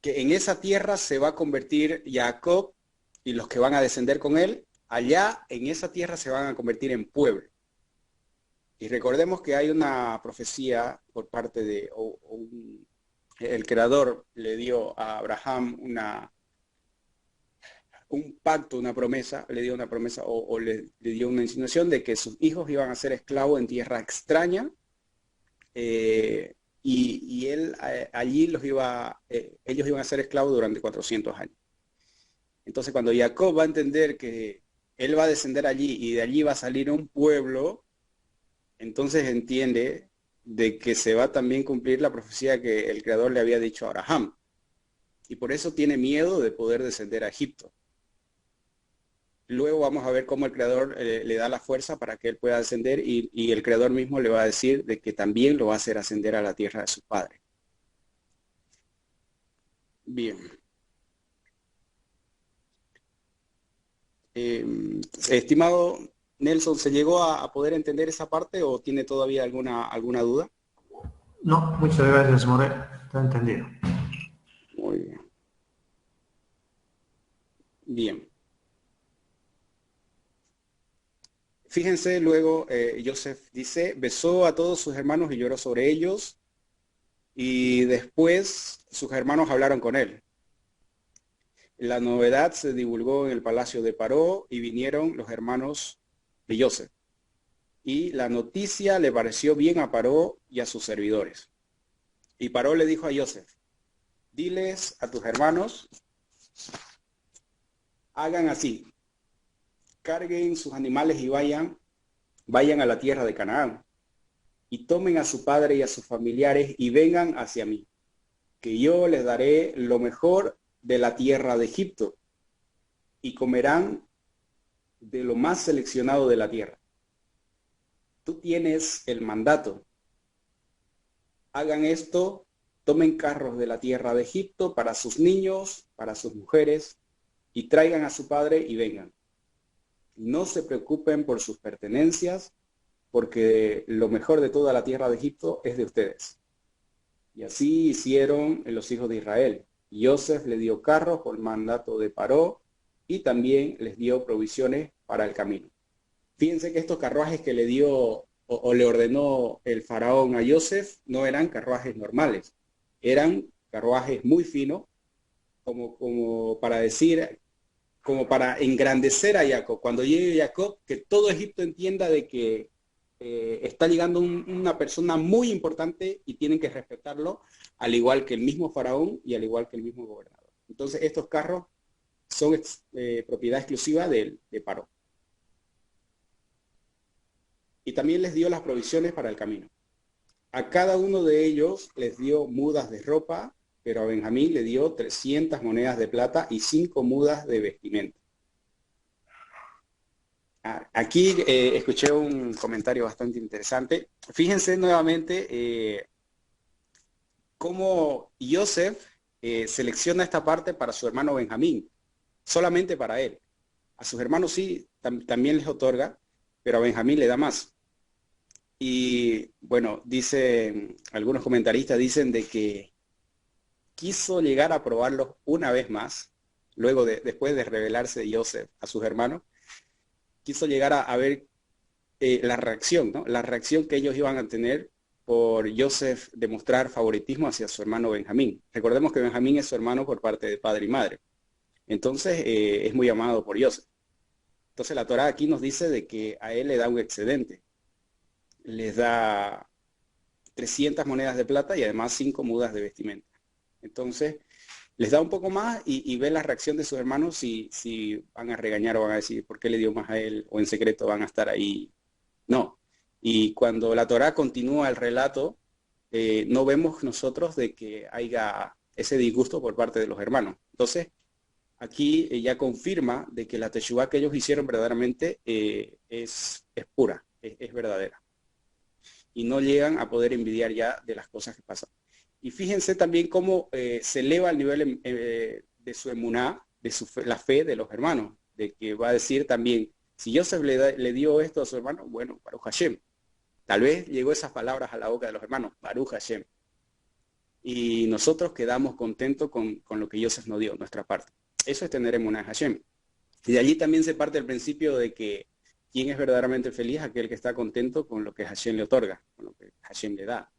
que en esa tierra se va a convertir Jacob y los que van a descender con él, allá en esa tierra se van a convertir en pueblo. Y recordemos que hay una profecía por parte de, el Creador le dio a Abraham un pacto, una promesa, le dio una promesa o le dio una insinuación de que sus hijos iban a ser esclavos en tierra extraña, y él allí ellos iban a ser esclavos durante 400 años. Entonces cuando Jacob va a entender que él va a descender allí y de allí va a salir un pueblo, entonces entiende de que se va a también cumplir la profecía que el Creador le había dicho a Abraham. Y por eso tiene miedo de poder descender a Egipto. Luego vamos a ver cómo el Creador le da la fuerza para que él pueda descender y el Creador mismo le va a decir de que también lo va a hacer ascender a la tierra de su padre. Bien. Estimado Nelson, ¿se llegó a poder entender esa parte o tiene todavía alguna duda? No, muchas gracias, More. Está entendido. Muy bien. Bien. Fíjense, luego Joseph dice, besó a todos sus hermanos y lloró sobre ellos, y después sus hermanos hablaron con él. La novedad se divulgó en el palacio de Paró y vinieron los hermanos de Joseph. Y la noticia le pareció bien a Paró y a sus servidores. Y Paró le dijo a Joseph, diles a tus hermanos hagan así, carguen sus animales y vayan a la tierra de Canaán, y tomen a su padre y a sus familiares y vengan hacia mí, que yo les daré lo mejor de la tierra de Egipto, y comerán de lo más seleccionado de la tierra. Tú tienes el mandato. Hagan esto, tomen carros de la tierra de Egipto para sus niños, para sus mujeres, y traigan a su padre y vengan. No se preocupen por sus pertenencias, porque lo mejor de toda la tierra de Egipto es de ustedes. Y así hicieron los hijos de Israel. Yosef le dio carros por mandato de Paró, y también les dio provisiones para el camino. Fíjense que estos carruajes que le dio o le ordenó el faraón a Yosef no eran carruajes normales, eran carruajes muy finos, como para decir, como para engrandecer a Jacob. Cuando llegue Jacob, que todo Egipto entienda de que está llegando una persona muy importante y tienen que respetarlo, al igual que el mismo faraón y al igual que el mismo gobernador. Entonces estos carros son propiedad exclusiva de Paró. Y también les dio las provisiones para el camino. A cada uno de ellos les dio mudas de ropa, pero a Benjamín le dio 300 monedas de plata y 5 mudas de vestimenta. Aquí escuché un comentario bastante interesante. Fíjense nuevamente cómo Yosef selecciona esta parte para su hermano Benjamín, solamente para él. A sus hermanos sí, también les otorga, pero a Benjamín le da más. Y bueno, dicen, algunos comentaristas dicen de que quiso llegar a probarlos una vez más, luego después de revelarse Yosef a sus hermanos, quiso llegar a ver la reacción, ¿no? La reacción que ellos iban a tener por Yosef demostrar favoritismo hacia su hermano Benjamín. Recordemos que Benjamín es su hermano por parte de padre y madre. Entonces es muy amado por Yosef. Entonces la Torá aquí nos dice de que a él le da un excedente. Les da 300 monedas de plata y además 5 mudas de vestimenta. Entonces les da un poco más y ve la reacción de sus hermanos si van a regañar o van a decir por qué le dio más a él, o en secreto van a estar ahí. No. Y cuando la Torá continúa el relato, no vemos nosotros de que haya ese disgusto por parte de los hermanos. Entonces, aquí ya confirma de que la teshuvá que ellos hicieron verdaderamente es pura, es verdadera. Y no llegan a poder envidiar ya de las cosas que pasan. Y fíjense también cómo se eleva el nivel de su emuná, de la fe de los hermanos, de que va a decir también, si Yosef le dio esto a su hermano, bueno, Baruch Hashem. Tal vez llegó esas palabras a la boca de los hermanos, Baruch Hashem. Y nosotros quedamos contentos con lo que Yosef nos dio, nuestra parte. Eso es tener emuná en Hashem. Y de allí también se parte el principio de que quién es verdaderamente feliz, aquel que está contento con lo que Hashem le otorga, con lo que Hashem le da.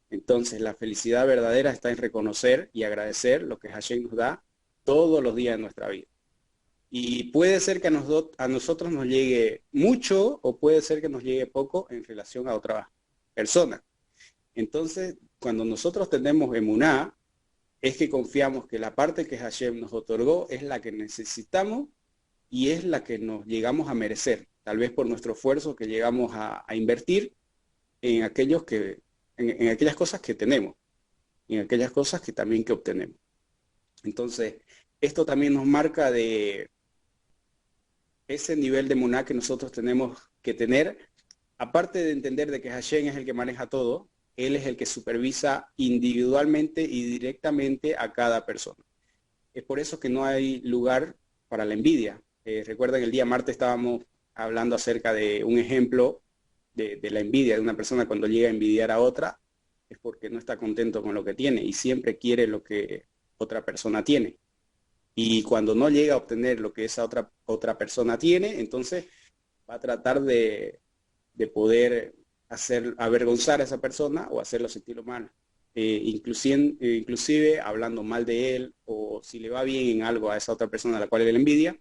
Entonces la felicidad verdadera está en reconocer y agradecer lo que Hashem nos da todos los días de nuestra vida. Y puede ser que a nosotros nos llegue mucho o puede ser que nos llegue poco en relación a otra persona. Entonces, cuando nosotros tenemos emuná, es que confiamos que la parte que Hashem nos otorgó es la que necesitamos y es la que nos llegamos a merecer, tal vez por nuestro esfuerzo que llegamos a invertir en aquellas cosas que tenemos, en aquellas cosas que también que obtenemos. Entonces, esto también nos marca de ese nivel de emuná que nosotros tenemos que tener, aparte de entender de que Hashem es el que maneja todo, Él es el que supervisa individualmente y directamente a cada persona. Es por eso que no hay lugar para la envidia. Recuerden, el día martes estábamos hablando acerca de un ejemplo de la envidia de una persona cuando llega a envidiar a otra, es porque no está contento con lo que tiene y siempre quiere lo que otra persona tiene. Y cuando no llega a obtener lo que esa otra persona tiene, entonces va a tratar de poder avergonzar a esa persona o hacerlo sentirlo mal. Inclusive hablando mal de él, o si le va bien en algo a esa otra persona a la cual él envidia,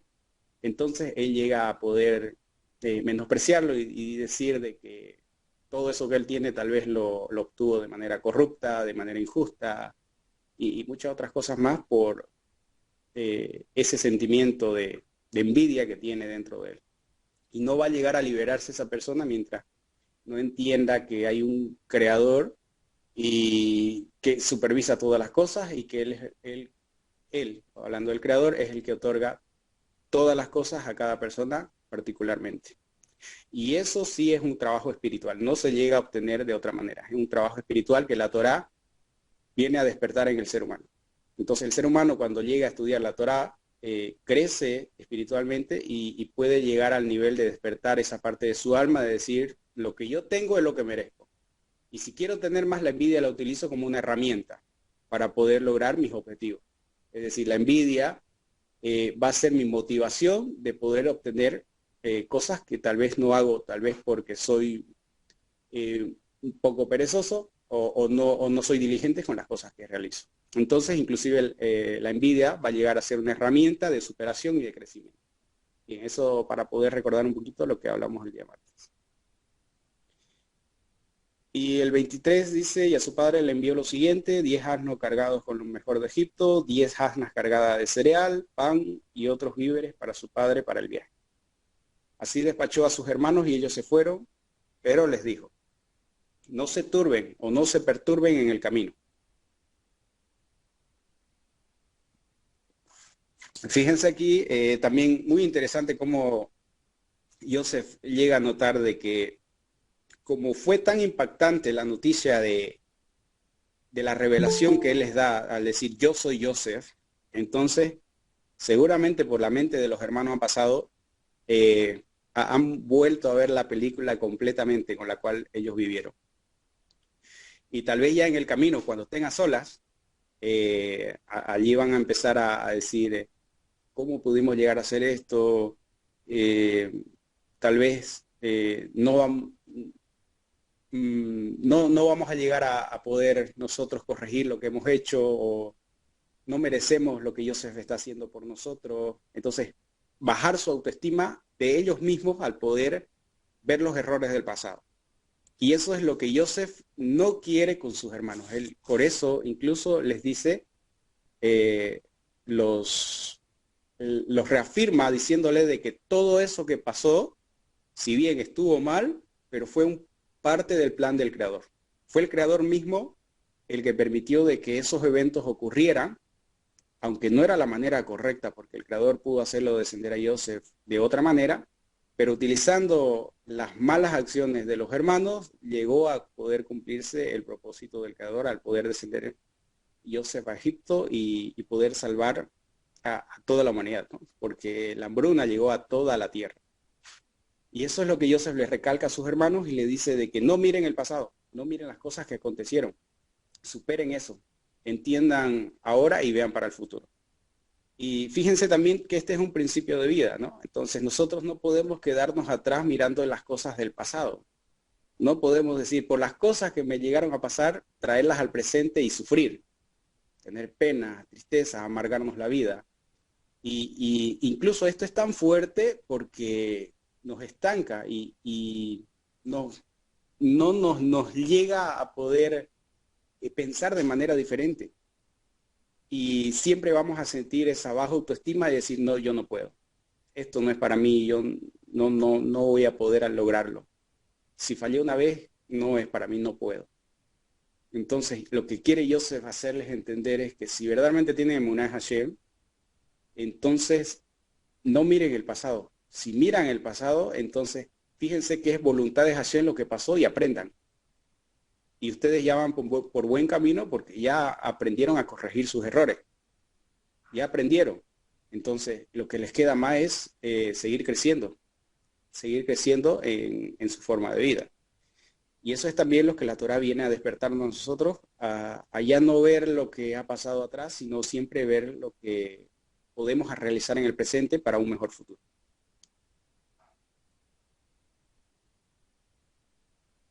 entonces él llega a poder menospreciarlo y decir de que todo eso que él tiene tal vez lo obtuvo de manera corrupta, de manera injusta y muchas otras cosas más por ese sentimiento de envidia que tiene dentro de él. Y no va a llegar a liberarse esa persona mientras no entienda que hay un creador y que supervisa todas las cosas y que él, hablando del creador, es el que otorga todas las cosas a cada persona particularmente. Y eso sí es un trabajo espiritual, no se llega a obtener de otra manera. Es un trabajo espiritual que la Torá viene a despertar en el ser humano. Entonces el ser humano cuando llega a estudiar la Torá, crece espiritualmente y puede llegar al nivel de despertar esa parte de su alma, de decir, lo que yo tengo es lo que merezco. Y si quiero tener más, la envidia la utilizo como una herramienta para poder lograr mis objetivos. Es decir, la envidia va a ser mi motivación de poder obtener cosas que tal vez no hago, tal vez porque soy un poco perezoso o no soy diligente con las cosas que realizo. Entonces, inclusive la envidia va a llegar a ser una herramienta de superación y de crecimiento. Bien, eso para poder recordar un poquito lo que hablamos el día martes. Y el 23 dice, y a su padre le envió lo siguiente, 10 asnos cargados con lo mejor de Egipto, 10 asnas cargadas de cereal, pan y otros víveres para su padre para el viaje. Así despachó a sus hermanos y ellos se fueron, pero les dijo, no se turben o no se perturben en el camino. Fíjense aquí, también muy interesante cómo Joseph llega a notar de que como fue tan impactante la noticia de la revelación que él les da al decir yo soy Joseph, entonces seguramente por la mente de los hermanos han pasado, han vuelto a ver la película completamente con la cual ellos vivieron. Y tal vez ya en el camino, cuando estén a solas, allí van a empezar a decir, ¿cómo pudimos llegar a hacer esto? Tal vez no vamos a llegar a poder nosotros corregir lo que hemos hecho o no merecemos lo que Joseph está haciendo por nosotros. Entonces, bajar su autoestima de ellos mismos al poder ver los errores del pasado. Y eso es lo que Joseph no quiere con sus hermanos. Él por eso incluso les dice, los reafirma diciéndole de que todo eso que pasó, si bien estuvo mal, pero fue parte del plan del Creador. Fue el Creador mismo el que permitió de que esos eventos ocurrieran, aunque no era la manera correcta, porque el Creador pudo hacerlo descender a Joseph de otra manera, pero utilizando las malas acciones de los hermanos, llegó a poder cumplirse el propósito del Creador al poder descender Joseph a Egipto y poder salvar a toda la humanidad, ¿no? Porque la hambruna llegó a toda la tierra. Y eso es lo que Joseph les recalca a sus hermanos y le dice de que no miren el pasado, no miren las cosas que acontecieron, superen eso, entiendan ahora y vean para el futuro. Y fíjense también que este es un principio de vida, ¿no? Entonces nosotros no podemos quedarnos atrás mirando las cosas del pasado. No podemos decir, por las cosas que me llegaron a pasar, traerlas al presente y sufrir, tener pena, tristeza, amargarnos la vida. Y incluso esto es tan fuerte porque nos estanca y no nos llega a poder pensar de manera diferente. Y siempre vamos a sentir esa baja autoestima y decir, no, yo no puedo. Esto no es para mí, yo no voy a poder lograrlo. Si fallé una vez, no es para mí, no puedo. Entonces, lo que quiere Joseph hacerles entender es que si verdaderamente tienen emuná en Hashem, entonces no miren el pasado. Si miran el pasado, entonces fíjense que es voluntad de Hashem lo que pasó y aprendan. Y ustedes ya van por buen camino porque ya aprendieron a corregir sus errores. Ya aprendieron. Entonces, lo que les queda más es seguir creciendo en su forma de vida. Y eso es también lo que la Torá viene a despertarnos a nosotros, a ya no ver lo que ha pasado atrás, sino siempre ver lo que podemos realizar en el presente para un mejor futuro.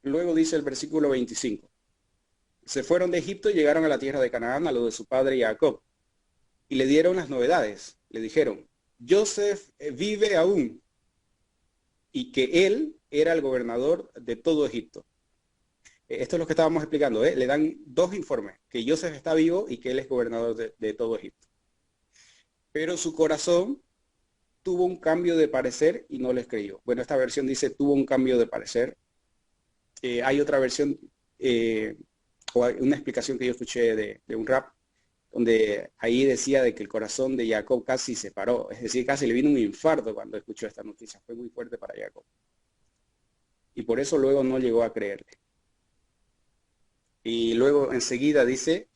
Luego dice el versículo 25. Se fueron de Egipto y llegaron a la tierra de Canaán, a lo de su padre Jacob. Y le dieron las novedades. Le dijeron, Joseph vive aún y que él era el gobernador de todo Egipto. Esto es lo que estábamos explicando. Le dan dos informes, que Joseph está vivo y que él es gobernador de todo Egipto. pero su corazón tuvo un cambio de parecer y no les creyó. Bueno, esta versión dice tuvo un cambio de parecer. Hay otra versión, o hay una explicación que yo escuché de un rap, donde ahí decía de que el corazón de Jacob casi se paró, es decir, casi le vino un infarto cuando escuchó esta noticia, fue muy fuerte para Jacob. Y por eso luego no llegó a creerle. Y luego enseguida dice,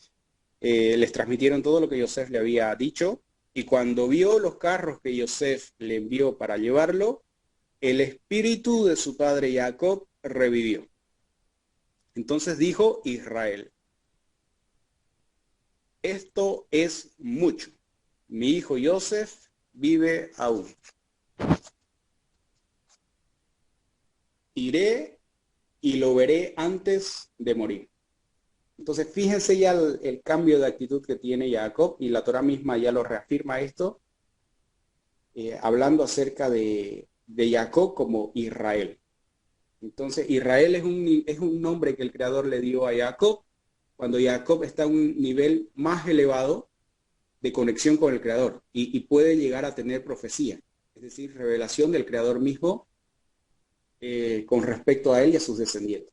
les transmitieron todo lo que Yosef le había dicho, y cuando vio los carros que Yosef le envió para llevarlo, el espíritu de su padre Jacob revivió. Entonces dijo Israel, esto es mucho. Mi hijo Yosef vive aún. Iré y lo veré antes de morir. Entonces fíjense ya el cambio de actitud que tiene Jacob, y la Torah misma ya lo reafirma esto, hablando acerca de Jacob como Israel. Entonces Israel es un nombre que el Creador le dio a Jacob cuando Jacob está a un nivel más elevado de conexión con el Creador y puede llegar a tener profecía, es decir, revelación del Creador mismo con respecto a él y a sus descendientes.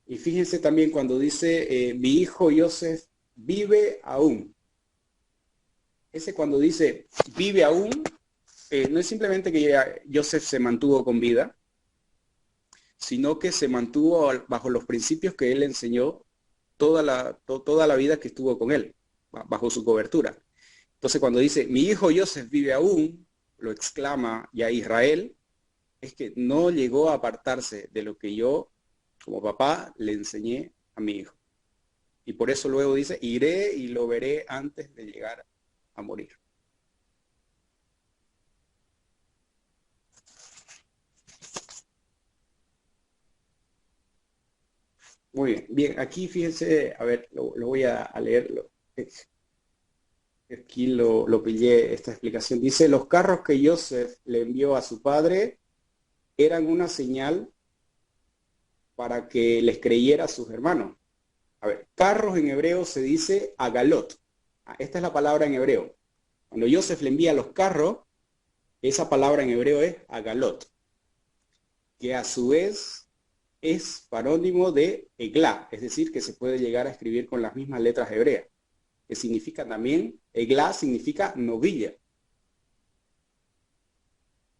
Y fíjense también cuando dice, mi hijo Yosef vive aún. Ese cuando dice vive aún, no es simplemente que Yosef se mantuvo con vida, sino que se mantuvo bajo los principios que él enseñó toda la vida que estuvo con él, bajo su cobertura. Entonces cuando dice, mi hijo Yosef vive aún, lo exclama ya Israel, es que no llegó a apartarse de lo que yo, como papá, le enseñé a mi hijo. Y por eso luego dice, iré y lo veré antes de llegar a morir. Muy bien, bien, aquí fíjense, a ver, lo voy a leer, aquí lo pillé esta explicación. Dice, los carros que Joseph le envió a su padre eran una señal para que les creyera a sus hermanos. A ver, carros en hebreo se dice agalot. Esta es la palabra en hebreo. Cuando Joseph le envía los carros, esa palabra en hebreo es agalot, que a su vez es parónimo de Eglá, es decir, que se puede llegar a escribir con las mismas letras hebreas, que significa también, Eglá significa novilla.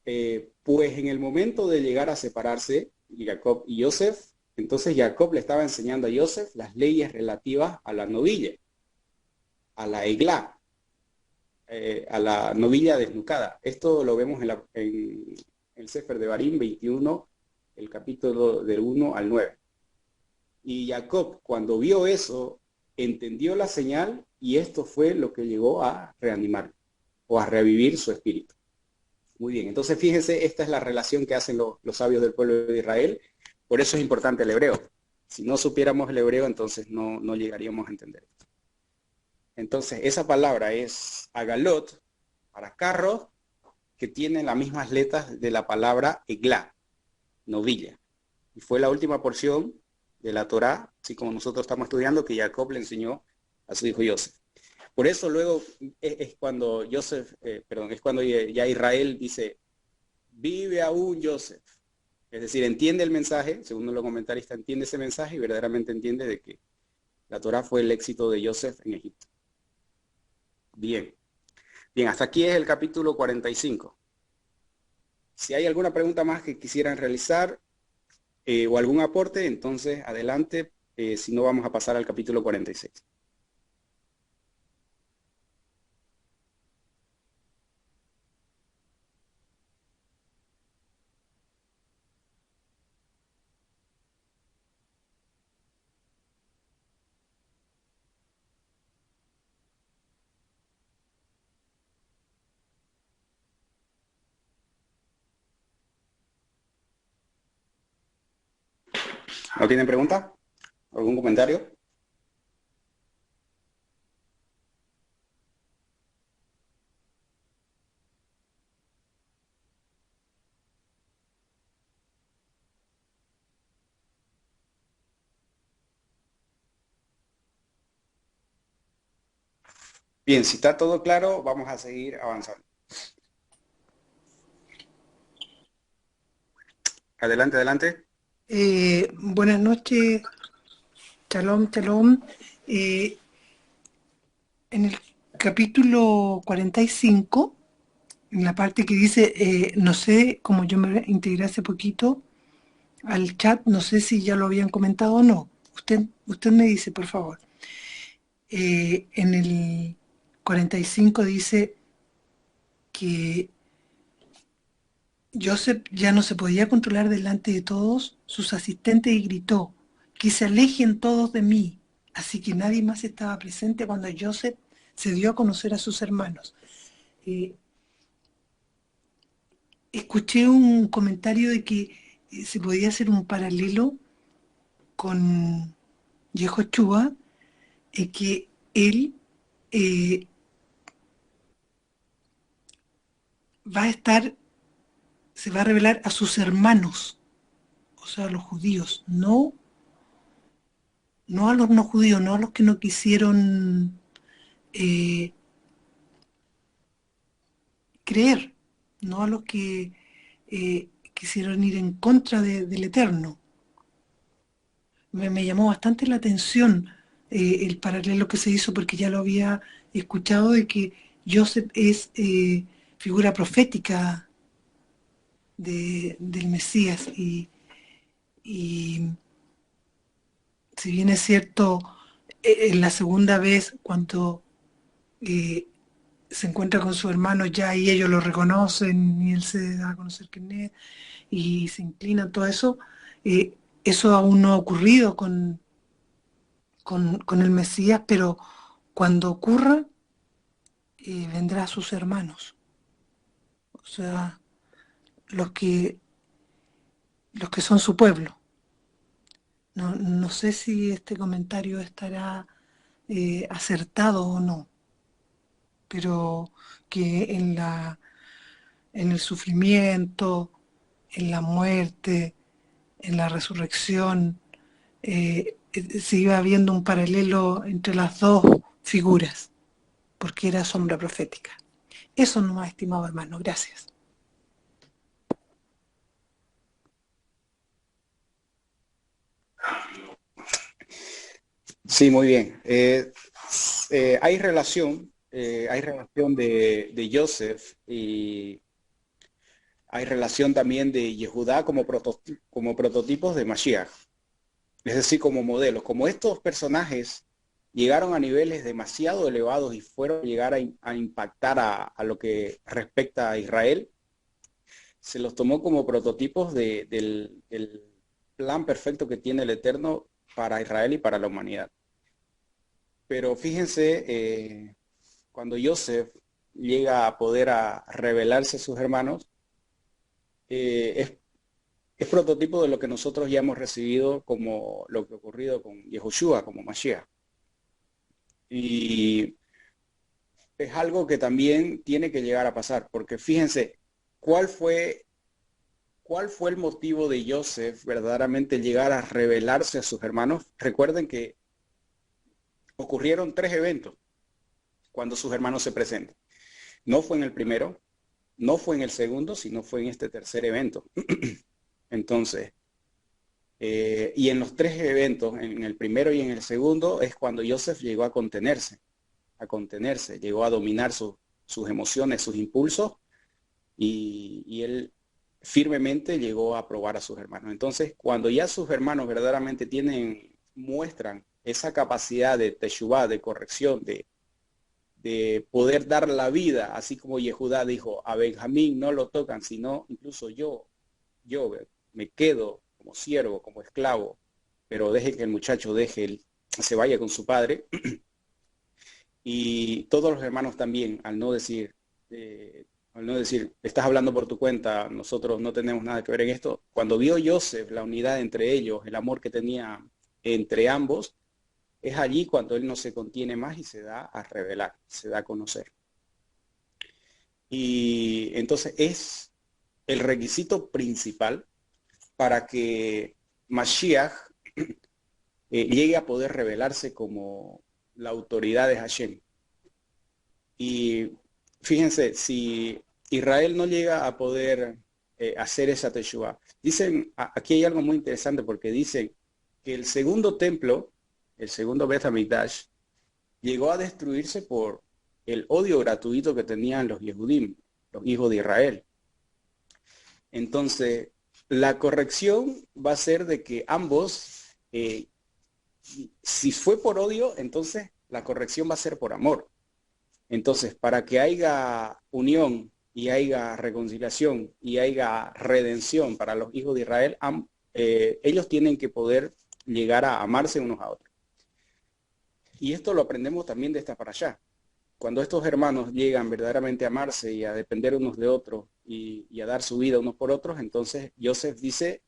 Pues en el momento de llegar a separarse, Jacob y Joseph, entonces Jacob le estaba enseñando a Joseph las leyes relativas a la novilla, a la Eglá, a la novilla desnucada. Esto lo vemos en el Sefer de Barim 21, el capítulo del 1 al 9. Y Jacob, cuando vio eso, entendió la señal y esto fue lo que llegó a reanimar o a revivir su espíritu. Muy bien, entonces fíjense, esta es la relación que hacen los sabios del pueblo de Israel. Por eso es importante el hebreo. Si no supiéramos el hebreo, entonces no llegaríamos a entender. Entonces, esa palabra es agalot, para carro, que tiene las mismas letras de la palabra eglá, novilla. Y fue la última porción de la Torá, así como nosotros estamos estudiando, que Jacob le enseñó a su hijo Joseph. Por eso luego es cuando es cuando ya Israel dice, vive aún Joseph. Es decir, entiende el mensaje, según los comentaristas, entiende ese mensaje y verdaderamente entiende de que la Torá fue el éxito de Joseph en Egipto. Bien. Bien, hasta aquí es el capítulo 45. Si hay alguna pregunta más que quisieran realizar o algún aporte, entonces adelante, si no vamos a pasar al capítulo 46. ¿No tienen pregunta? ¿Algún comentario? Bien, si está todo claro, vamos a seguir avanzando. Adelante, adelante. Buenas noches, Shalom, Shalom. Eh, en el capítulo 45, en la parte que dice, no sé, como yo me integré hace poquito al chat, no sé si ya lo habían comentado o no. Usted me dice, por favor. En el 45 dice que Joseph ya no se podía controlar delante de todos sus asistentes y gritó, que se alejen todos de mí. Así que nadie más estaba presente cuando Joseph se dio a conocer a sus hermanos. Eh, Escuché un comentario de que se podía hacer un paralelo con Yehoshua, que él eh, va a estar, se va a revelar a sus hermanos, o sea, a los judíos, no a los no judíos, no a los que no quisieron eh, creer, no a los que quisieron ir en contra del Eterno. Me llamó bastante la atención el paralelo que se hizo porque ya lo había escuchado de que Joseph es figura profética del Mesías y si bien es cierto, en la segunda vez cuando eh, se encuentra con su hermano ya y ellos lo reconocen y él se da a conocer quién es y se inclina todo eso, eso aún no ha ocurrido con el Mesías, pero cuando ocurra, vendrá a sus hermanos, o sea, los que, los que son su pueblo. No sé si este comentario estará acertado o no, pero que en el sufrimiento, en la muerte, en la resurrección, se iba viendo un paralelo entre las dos figuras, porque era sombra profética. Eso nomás, estimado hermano, gracias. Sí, muy bien. Hay relación de Joseph y hay relación también de Yehudá como prototipos de Mashiach, es decir, como modelos. Como estos personajes llegaron a niveles demasiado elevados y fueron a llegar a impactar a lo que respecta a Israel, se los tomó como prototipos del plan perfecto que tiene el Eterno para Israel y para la humanidad. Pero fíjense, cuando Joseph llega a poder revelarse a sus hermanos, es prototipo de lo que nosotros ya hemos recibido como lo que ha ocurrido con Yehoshua, como Mashiach. Y es algo que también tiene que llegar a pasar, porque fíjense, ¿cuál fue, cuál fue el motivo de Joseph verdaderamente llegar a revelarse a sus hermanos? Recuerden que ocurrieron tres eventos cuando sus hermanos se presentan. No fue en el primero, no fue en el segundo, sino fue en este tercer evento. Entonces, y en los tres eventos, en el primero y en el segundo, es cuando Joseph llegó a contenerse, llegó a dominar sus emociones, sus impulsos, y él firmemente llegó a probar a sus hermanos. Entonces, cuando ya sus hermanos verdaderamente muestran esa capacidad de teshuvá, de corrección, de poder dar la vida, así como Yehudá dijo, a Benjamín no lo tocan, sino incluso yo me quedo como siervo, como esclavo, pero deje que el muchacho se vaya con su padre. Y todos los hermanos también, al no decir, estás hablando por tu cuenta, nosotros no tenemos nada que ver en esto. Cuando vio Joseph la unidad entre ellos, el amor que tenía entre ambos, es allí cuando él no se contiene más y se da a revelar, se da a conocer. Y entonces es el requisito principal para que Mashiach llegue a poder revelarse como la autoridad de Hashem. Y fíjense, si Israel no llega a poder hacer esa Teshuvah, dicen, aquí hay algo muy interesante porque dicen que el segundo templo, el segundo Beth HaMikdash, llegó a destruirse por el odio gratuito que tenían los Yehudim, los hijos de Israel. Entonces, la corrección va a ser de que ambos, si fue por odio, entonces la corrección va a ser por amor. Entonces, para que haya unión y haya reconciliación y haya redención para los hijos de Israel, ellos tienen que poder llegar a amarse unos a otros. Y esto lo aprendemos también de esta para allá. Cuando estos hermanos llegan verdaderamente a amarse y a depender unos de otros y a dar su vida unos por otros, entonces Joseph dice,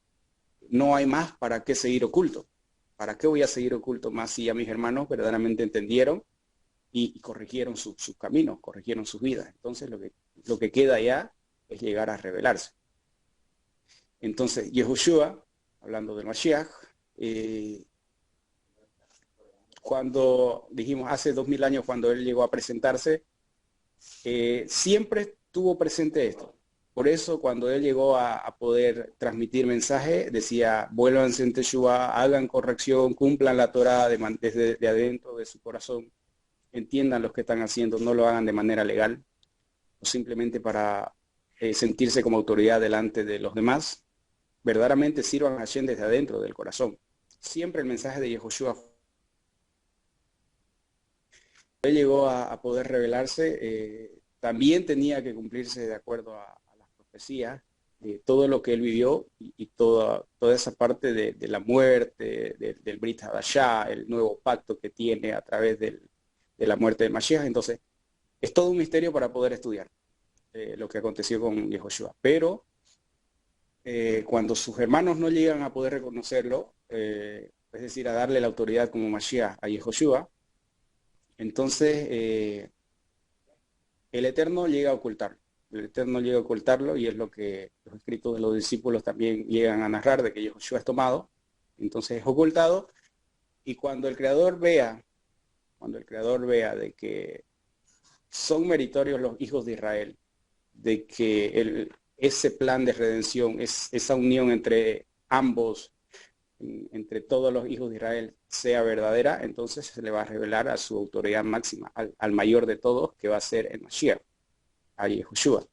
no hay más para qué seguir oculto. ¿Para qué voy a seguir oculto más si ya mis hermanos verdaderamente entendieron y corrigieron sus caminos, corrigieron sus vidas? Entonces lo que queda ya es llegar a rebelarse. Entonces Yehoshua, hablando del Mashiach, cuando dijimos hace 2000 años, cuando él llegó a presentarse, siempre tuvo presente esto. Por eso cuando él llegó a poder transmitir mensaje, decía, vuélvanse en Teshuvah, hagan corrección, cumplan la Torah desde de adentro de su corazón, entiendan lo que están haciendo, no lo hagan de manera legal, o simplemente para sentirse como autoridad delante de los demás, verdaderamente sirvan a Hashem desde adentro del corazón. Siempre el mensaje de Yehoshua, él llegó a poder revelarse, también tenía que cumplirse de acuerdo a las profecías, todo lo que él vivió y toda esa parte de la muerte, del Brit Hadashah, el nuevo pacto que tiene a través de la muerte de Mashiach. Entonces, es todo un misterio para poder estudiar lo que aconteció con Yehoshua. Pero cuando sus hermanos no llegan a poder reconocerlo, es decir, a darle la autoridad como Mashiach a Yehoshua, entonces el Eterno llega a ocultarlo. El Eterno llega a ocultarlo y es lo que los escritos de los discípulos también llegan a narrar, de que Yehoshua es tomado, entonces es ocultado, y cuando el Creador vea de que son meritorios los hijos de Israel, de que ese plan de redención, esa unión entre ambos, entre todos los hijos de Israel, sea verdadera, entonces se le va a revelar a su autoridad máxima, al mayor de todos, que va a ser el Mashiach, a Yehoshua,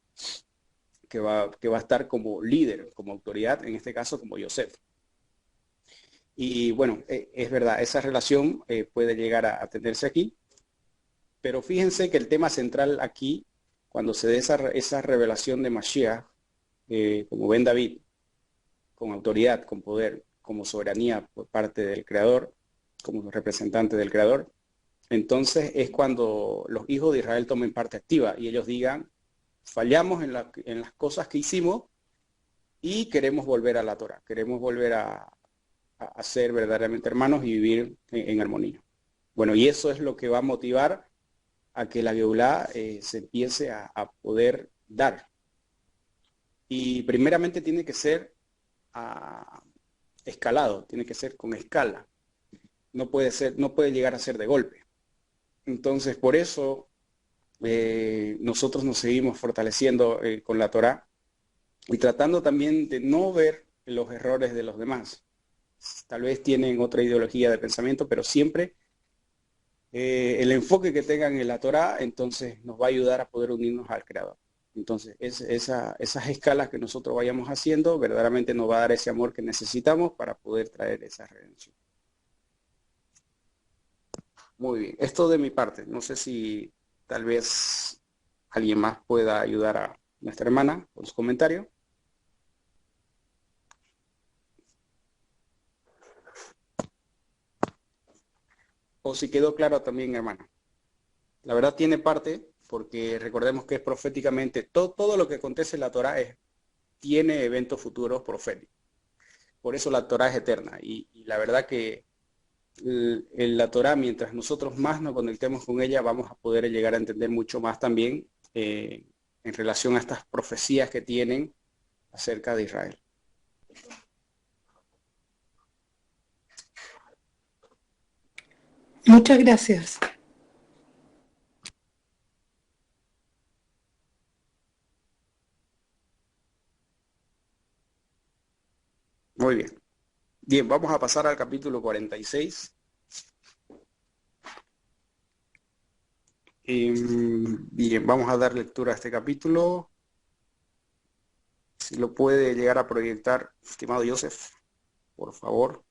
que va a estar como líder, como autoridad, en este caso como Yosef. Y bueno, es verdad, esa relación puede llegar a tenerse aquí, pero fíjense que el tema central aquí, cuando se dé esa revelación de Mashiach, como Ben David, con autoridad, con poder, como soberanía por parte del Creador, como representante del Creador, entonces es cuando los hijos de Israel tomen parte activa y ellos digan, fallamos en las cosas que hicimos y queremos volver a la Torah, queremos volver a ser verdaderamente hermanos y vivir en armonía. Bueno, y eso es lo que va a motivar a que la Geulá se empiece a poder dar. Y primeramente tiene que ser escalado, tiene que ser con escala. No puede llegar a ser de golpe. Entonces, por eso nosotros nos seguimos fortaleciendo con la Torá y tratando también de no ver los errores de los demás. Tal vez tienen otra ideología de pensamiento, pero siempre el enfoque que tengan en la Torá, entonces nos va a ayudar a poder unirnos al Creador. Entonces, esas escalas que nosotros vayamos haciendo, verdaderamente nos va a dar ese amor que necesitamos para poder traer esa redención. Muy bien, esto de mi parte. No sé si tal vez alguien más pueda ayudar a nuestra hermana con su comentario. O si quedó claro también, hermana. La verdad tiene parte, porque recordemos que es proféticamente, todo lo que acontece en la Torá tiene eventos futuros proféticos. Por eso la Torá es eterna. Y la verdad que en la Torá, mientras nosotros más nos conectemos con ella, vamos a poder llegar a entender mucho más también en relación a estas profecías que tienen acerca de Israel. Muchas gracias. Muy bien. Bien, vamos a pasar al capítulo 46. Bien, vamos a dar lectura a este capítulo. Si lo puede llegar a proyectar, estimado Joseph, por favor.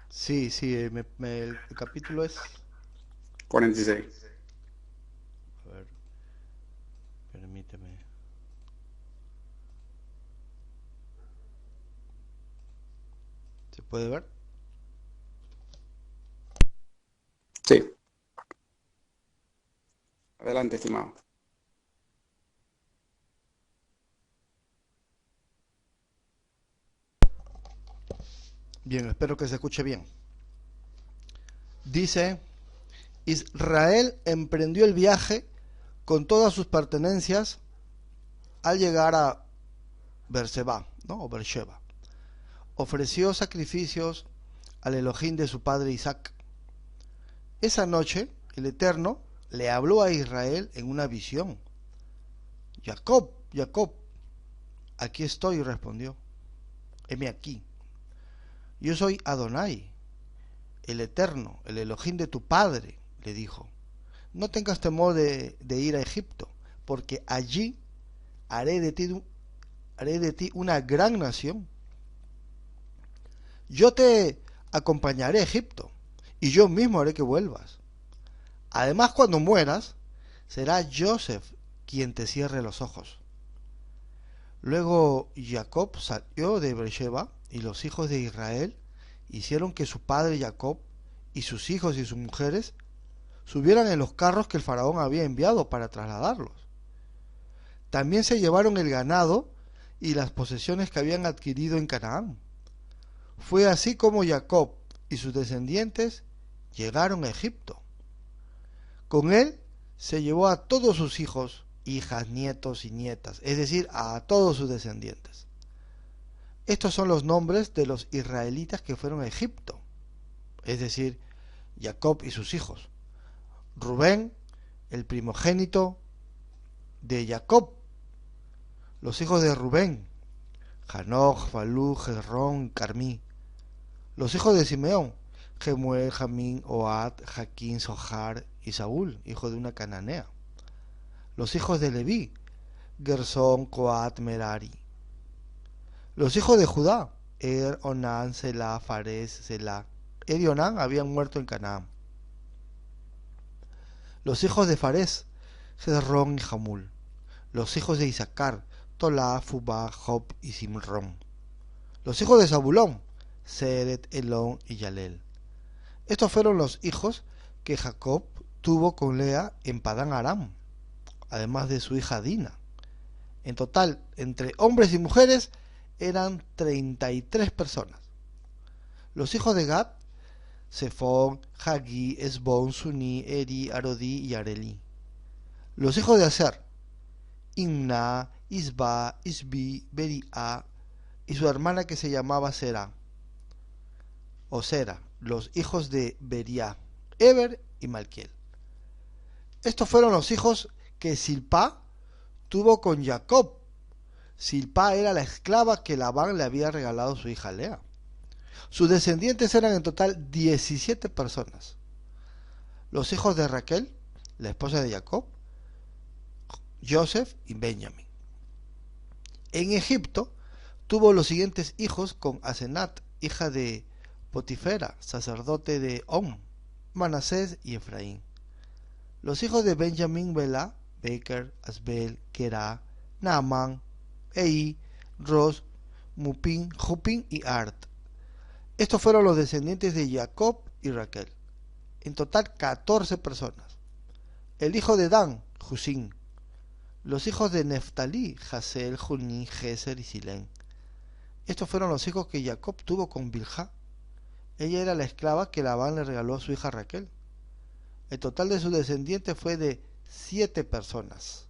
Sí, sí, el capítulo es... 46. A ver, permíteme. ¿Se puede ver? Sí. Adelante, estimado. Bien, espero que se escuche bien. Dice, Israel emprendió el viaje con todas sus pertenencias al llegar a Berseba, ¿no? O Beersheba. Ofreció sacrificios al Elohim de su padre Isaac. Esa noche, el Eterno le habló a Israel en una visión. Jacob, Jacob, aquí estoy, respondió. Heme aquí. Yo soy Adonai, el Eterno, el Elohim de tu padre, le dijo. No tengas temor de ir a Egipto, porque allí haré de ti una gran nación. Yo te acompañaré a Egipto, y yo mismo haré que vuelvas. Además, cuando mueras, será Joseph quien te cierre los ojos. Luego Jacob salió de Beersheba, y los hijos de Israel hicieron que su padre Jacob y sus hijos y sus mujeres subieran en los carros que el faraón había enviado para trasladarlos. También se llevaron el ganado y las posesiones que habían adquirido en Canaán. Fue así como Jacob y sus descendientes llegaron a Egipto. Con él se llevó a todos sus hijos, hijas, nietos y nietas, es decir, a todos sus descendientes. Estos son los nombres de los israelitas que fueron a Egipto, es decir, Jacob y sus hijos. Rubén, el primogénito de Jacob. Los hijos de Rubén, Hanoch, Falú, Hezrón, Carmí. Los hijos de Simeón, Jemuel, Jamín, Ohad, Jaquín, Sohar y Saúl, hijo de una cananea. Los hijos de Leví, Gersón, Coat, Merari. Los hijos de Judá, Onán, Selá, Fares, Selá. Y Onán habían muerto en Canaán. Los hijos de Fares, Hezrón y Jamul. Los hijos de Isaacar, Tolá, Fubá, Job y Simrón. Los hijos de Zabulón, Seret, Elón y Yalel. Estos fueron los hijos que Jacob tuvo con Lea en Padán Aram, además de su hija Dina. En total, entre hombres y mujeres, eran 33 personas. Los hijos de Gad, Sefón, Hagí, Esbón, Suní, Eri, Arodí y Arelí. Los hijos de Aser, Imna, Isba, Isbi, Beria y su hermana que se llamaba Sera, o Sera. Los hijos de Beria, Eber y Malquiel. Estos fueron los hijos que Silpá tuvo con Jacob. Silpá era la esclava que Labán le había regalado a su hija Lea. Sus descendientes eran en total 17 personas. Los hijos de Raquel, la esposa de Jacob, Joseph y Benjamín. En Egipto tuvo los siguientes hijos con Asenat, hija de Potifera, sacerdote de On, Manasés y Efraín. Los hijos de Benjamín, Belá, Beker, Asbel, Kerá, Naamán, Ei, Ros, Mupín, Jupín y Art. Estos fueron los descendientes de Jacob y Raquel. En total 14 personas. El hijo de Dan, Jusín. Los hijos de Neftalí, Jasel, Juní, Geser y Silén. Estos fueron los hijos que Jacob tuvo con Bilhá. Ella era la esclava que Labán le regaló a su hija Raquel. El total de sus descendientes fue de 7 personas.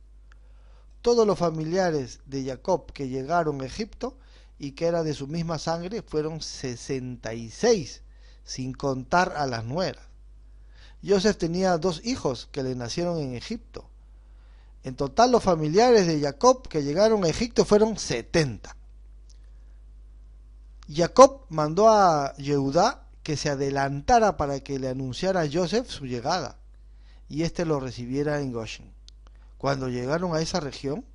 Todos los familiares de Jacob que llegaron a Egipto y que eran de su misma sangre fueron 66, sin contar a las nueras. Joseph tenía 2 hijos que le nacieron en Egipto. En total los familiares de Jacob que llegaron a Egipto fueron 70. Jacob mandó a Yehudá que se adelantara para que le anunciara a Joseph su llegada, y éste lo recibiera en Goshen. Cuando llegaron a esa región,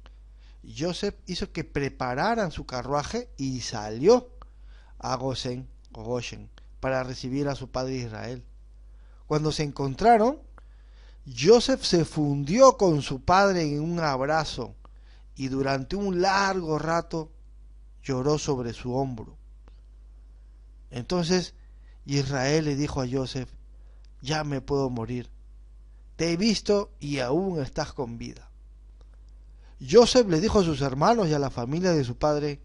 Joseph hizo que prepararan su carruaje y salió a Goshen para recibir a su padre Israel. Cuando se encontraron, Joseph se fundió con su padre en un abrazo y durante un largo rato lloró sobre su hombro. Entonces Israel le dijo a Joseph: ya me puedo morir, te he visto y aún estás con vida. Joseph le dijo a sus hermanos y a la familia de su padre: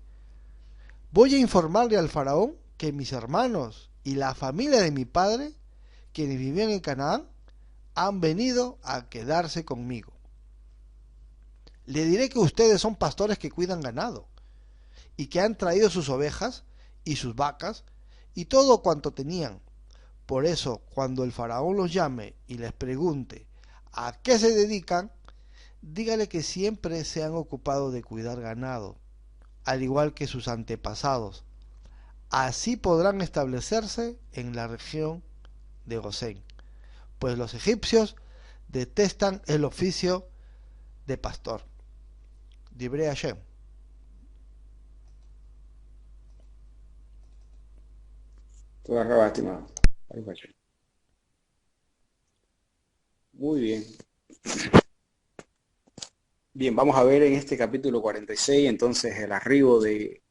voy a informarle al faraón que mis hermanos y la familia de mi padre, quienes vivían en Canaán, han venido a quedarse conmigo. Le diré que ustedes son pastores que cuidan ganado y que han traído sus ovejas y sus vacas y todo cuanto tenían. Por eso, cuando el faraón los llame y les pregunte a qué se dedican, dígale que siempre se han ocupado de cuidar ganado, al igual que sus antepasados. Así podrán establecerse en la región de Gosén, pues los egipcios detestan el oficio de pastor. Divrei Hashem. Toda Rabá, estimado. Muy bien. Bien, vamos a ver en este capítulo 46 entonces el arribo de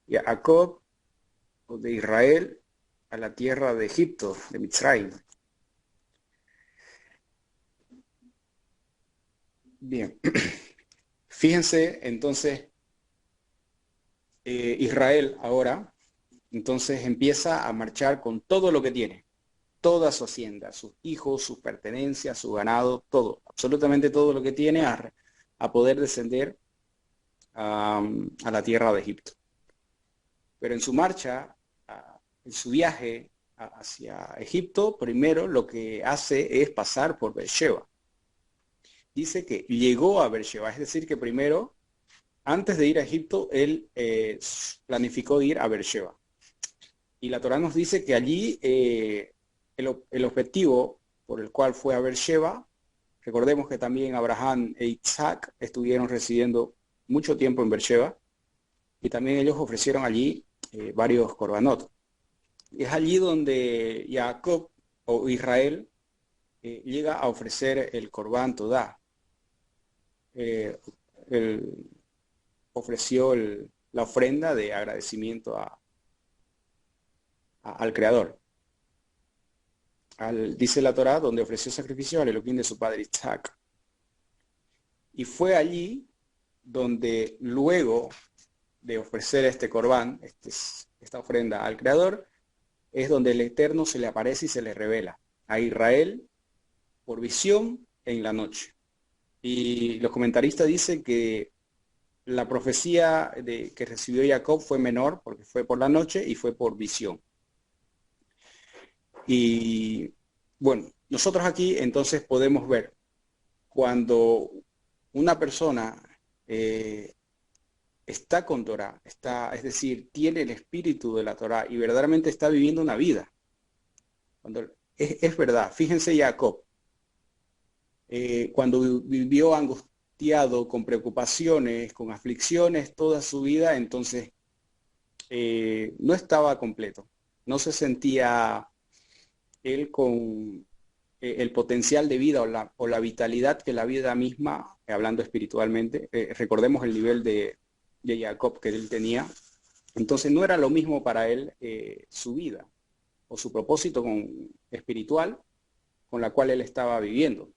Jacob, o de Israel, a la tierra de Egipto, de Mitzrayim. Bien, fíjense entonces, Israel ahora, entonces empieza a marchar con todo lo que tiene, toda su hacienda, sus hijos, sus pertenencias, su ganado, todo, absolutamente todo lo que tiene a poder descender a la tierra de Egipto. Pero en su marcha, en su viaje hacia Egipto, primero lo que hace es pasar por Beersheba. Dice que llegó a Beersheba, es decir, que primero, antes de ir a Egipto, él planificó ir a Beersheba. Y la Torá nos dice que allí el objetivo por el cual fue a Beersheba, recordemos que también Abraham e Isaac estuvieron residiendo mucho tiempo en Beersheba, y también ellos ofrecieron allí varios korbanot. Es allí donde Jacob o Israel llega a ofrecer el Corbán Todá. Ofreció la ofrenda de agradecimiento al Creador. Dice la Torá, donde ofreció sacrificio al Elohim de su padre Isaac. Y fue allí donde luego de ofrecer este Corbán, esta ofrenda al Creador, es donde el Eterno se le aparece y se le revela a Israel por visión en la noche. Y los comentaristas dicen que la profecía que recibió Jacob fue menor porque fue por la noche y fue por visión. Y bueno, nosotros aquí entonces podemos ver cuando una persona está con Torah, es decir, tiene el espíritu de la Torah y verdaderamente está viviendo una vida. Es verdad, fíjense Jacob, cuando vivió angustiado, con preocupaciones, con aflicciones toda su vida, entonces no estaba completo, no se sentía él con el potencial de vida o la vitalidad que la vida misma, hablando espiritualmente, recordemos el nivel de Jacob que él tenía, entonces no era lo mismo para él su vida o su propósito espiritual con la cual él estaba viviendo.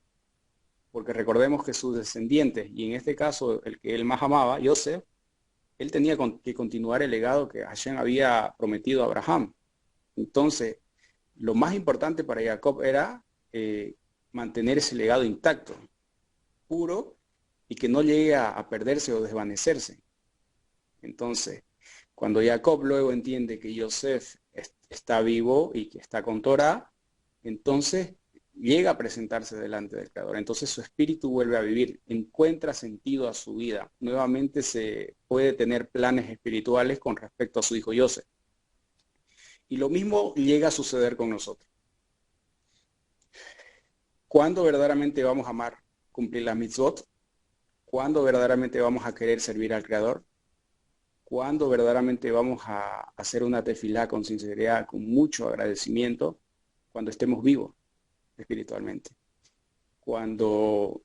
Porque recordemos que sus descendientes, y en este caso el que él más amaba, Joseph, él tenía que continuar el legado que Hashem había prometido a Abraham. Entonces, lo más importante para Jacob era mantener ese legado intacto, puro, y que no llegue a perderse o desvanecerse. Entonces, cuando Jacob luego entiende que Joseph está vivo y que está con Torah, entonces llega a presentarse delante del Creador. Entonces su espíritu vuelve a vivir, encuentra sentido a su vida. Nuevamente se puede tener planes espirituales con respecto a su hijo Joseph. Y lo mismo llega a suceder con nosotros. ¿Cuándo verdaderamente vamos a amar, cumplir las mitzvot? ¿Cuándo verdaderamente vamos a querer servir al Creador? ¿Cuándo verdaderamente vamos a hacer una tefilá con sinceridad, con mucho agradecimiento? Cuando estemos vivos espiritualmente. Cuando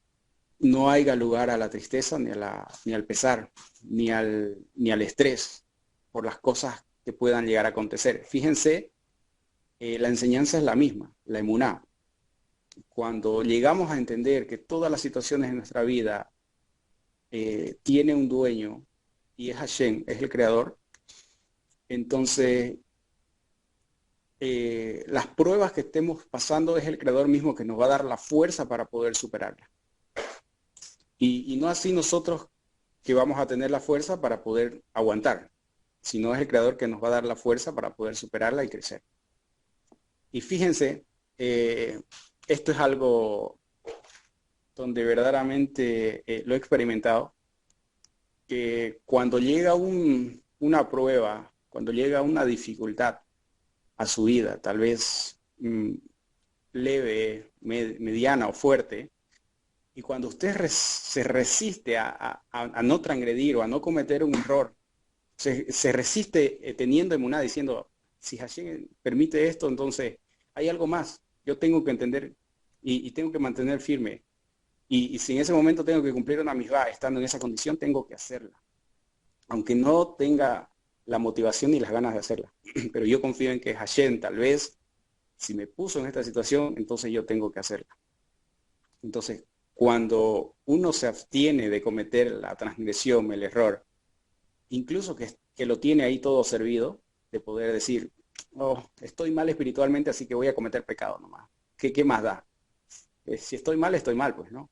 no haya lugar a la tristeza, ni al pesar, ni al estrés por las cosas que puedan llegar a acontecer. Fíjense, la enseñanza es la misma, la emuná. Cuando llegamos a entender que todas las situaciones de nuestra vida tiene un dueño, y es Hashem, es el creador, entonces las pruebas que estemos pasando es el creador mismo que nos va a dar la fuerza para poder superarlas. Y no así nosotros que vamos a tener la fuerza para poder aguantar, sino es el creador que nos va a dar la fuerza para poder superarla y crecer. Y fíjense, esto es algo donde verdaderamente lo he experimentado, que cuando llega una prueba, cuando llega una dificultad a su vida, tal vez leve, mediana o fuerte, y cuando usted se resiste a no transgredir o a no cometer un error, se resiste teniendo emuná, diciendo, si Hashem permite esto, entonces hay algo más. Yo tengo que entender y tengo que mantener firme. Y si en ese momento tengo que cumplir una misvá, estando en esa condición, tengo que hacerla. Aunque no tenga la motivación ni las ganas de hacerla. Pero yo confío en que Hashem, tal vez, si me puso en esta situación, entonces yo tengo que hacerla. Entonces, cuando uno se abstiene de cometer la transgresión, el error, incluso que lo tiene ahí todo servido, de poder decir, oh, estoy mal espiritualmente, así que voy a cometer pecado nomás. ¿Qué más da? Si estoy mal, pues, ¿no?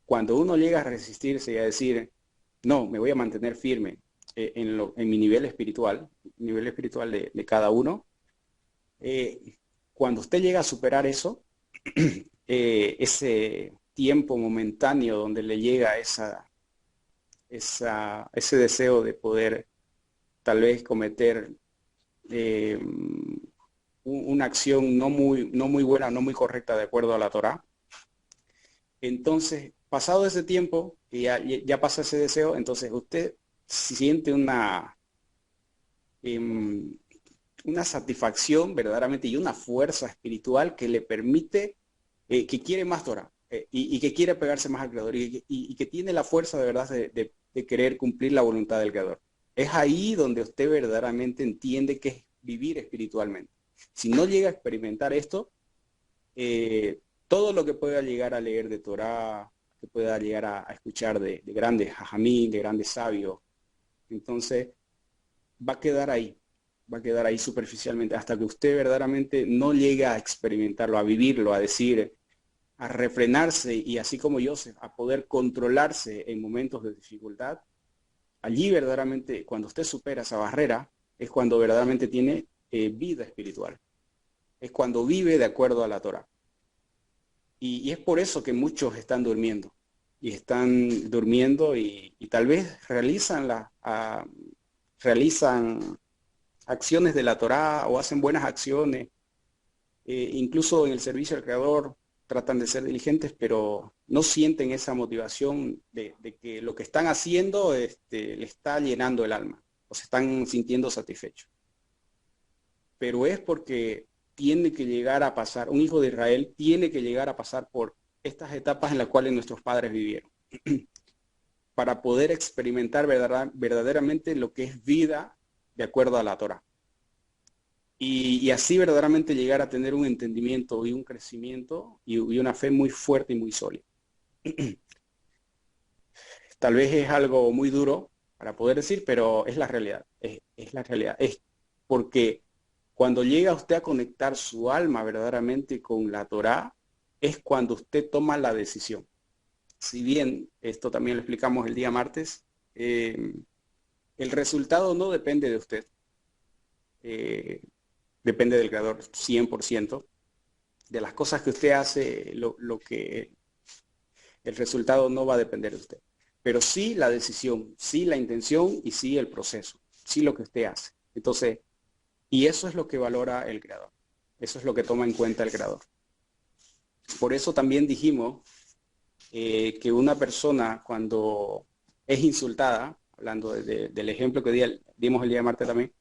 Cuando uno llega a resistirse y a decir, no, me voy a mantener firme en mi nivel espiritual de cada uno, cuando usted llega a superar eso, ese tiempo momentáneo donde le llega ese deseo de poder tal vez cometer una acción no muy buena, no muy correcta de acuerdo a la Torá. Entonces, pasado ese tiempo, que ya pasa ese deseo, entonces usted siente una satisfacción verdaderamente y una fuerza espiritual que le permite, que quiere más Torah y que quiere pegarse más al Creador y que tiene la fuerza de verdad de querer cumplir la voluntad del Creador. Es ahí donde usted verdaderamente entiende que es vivir espiritualmente. Si no llega a experimentar esto, todo lo que pueda llegar a leer de Torah, que pueda llegar a escuchar de grandes hajamim, de grandes sabios, entonces va a quedar ahí superficialmente, hasta que usted verdaderamente no llegue a experimentarlo, a vivirlo, a decir, a refrenarse y así como Joseph, a poder controlarse en momentos de dificultad. Allí verdaderamente, cuando usted supera esa barrera, es cuando verdaderamente tiene vida espiritual. Es cuando vive de acuerdo a la Torah. Y es por eso que muchos están durmiendo. Y tal vez realizan acciones de la Torá o hacen buenas acciones. Incluso en el servicio al Creador tratan de ser diligentes, pero no sienten esa motivación de que lo que están haciendo le está llenando el alma, o se están sintiendo satisfechos. Pero es porque tiene que llegar a pasar, un hijo de Israel tiene que llegar a pasar por estas etapas en las cuales nuestros padres vivieron, para poder experimentar verdaderamente lo que es vida de acuerdo a la Torah. Y así verdaderamente llegar a tener un entendimiento y un crecimiento y una fe muy fuerte y muy sólida. Tal vez es algo muy duro para poder decir, pero es la realidad. Es la realidad. Es porque cuando llega usted a conectar su alma verdaderamente con la Torá, es cuando usted toma la decisión. Si bien esto también lo explicamos el día martes, el resultado no depende de usted. Depende del Creador 100%, de las cosas que usted hace, lo que el resultado no va a depender de usted. Pero sí la decisión, sí la intención y sí el proceso, sí lo que usted hace. Entonces, y eso es lo que valora el creador. Eso es lo que toma en cuenta el creador. Por eso también dijimos que una persona cuando es insultada, hablando del ejemplo que dimos el día de martes también,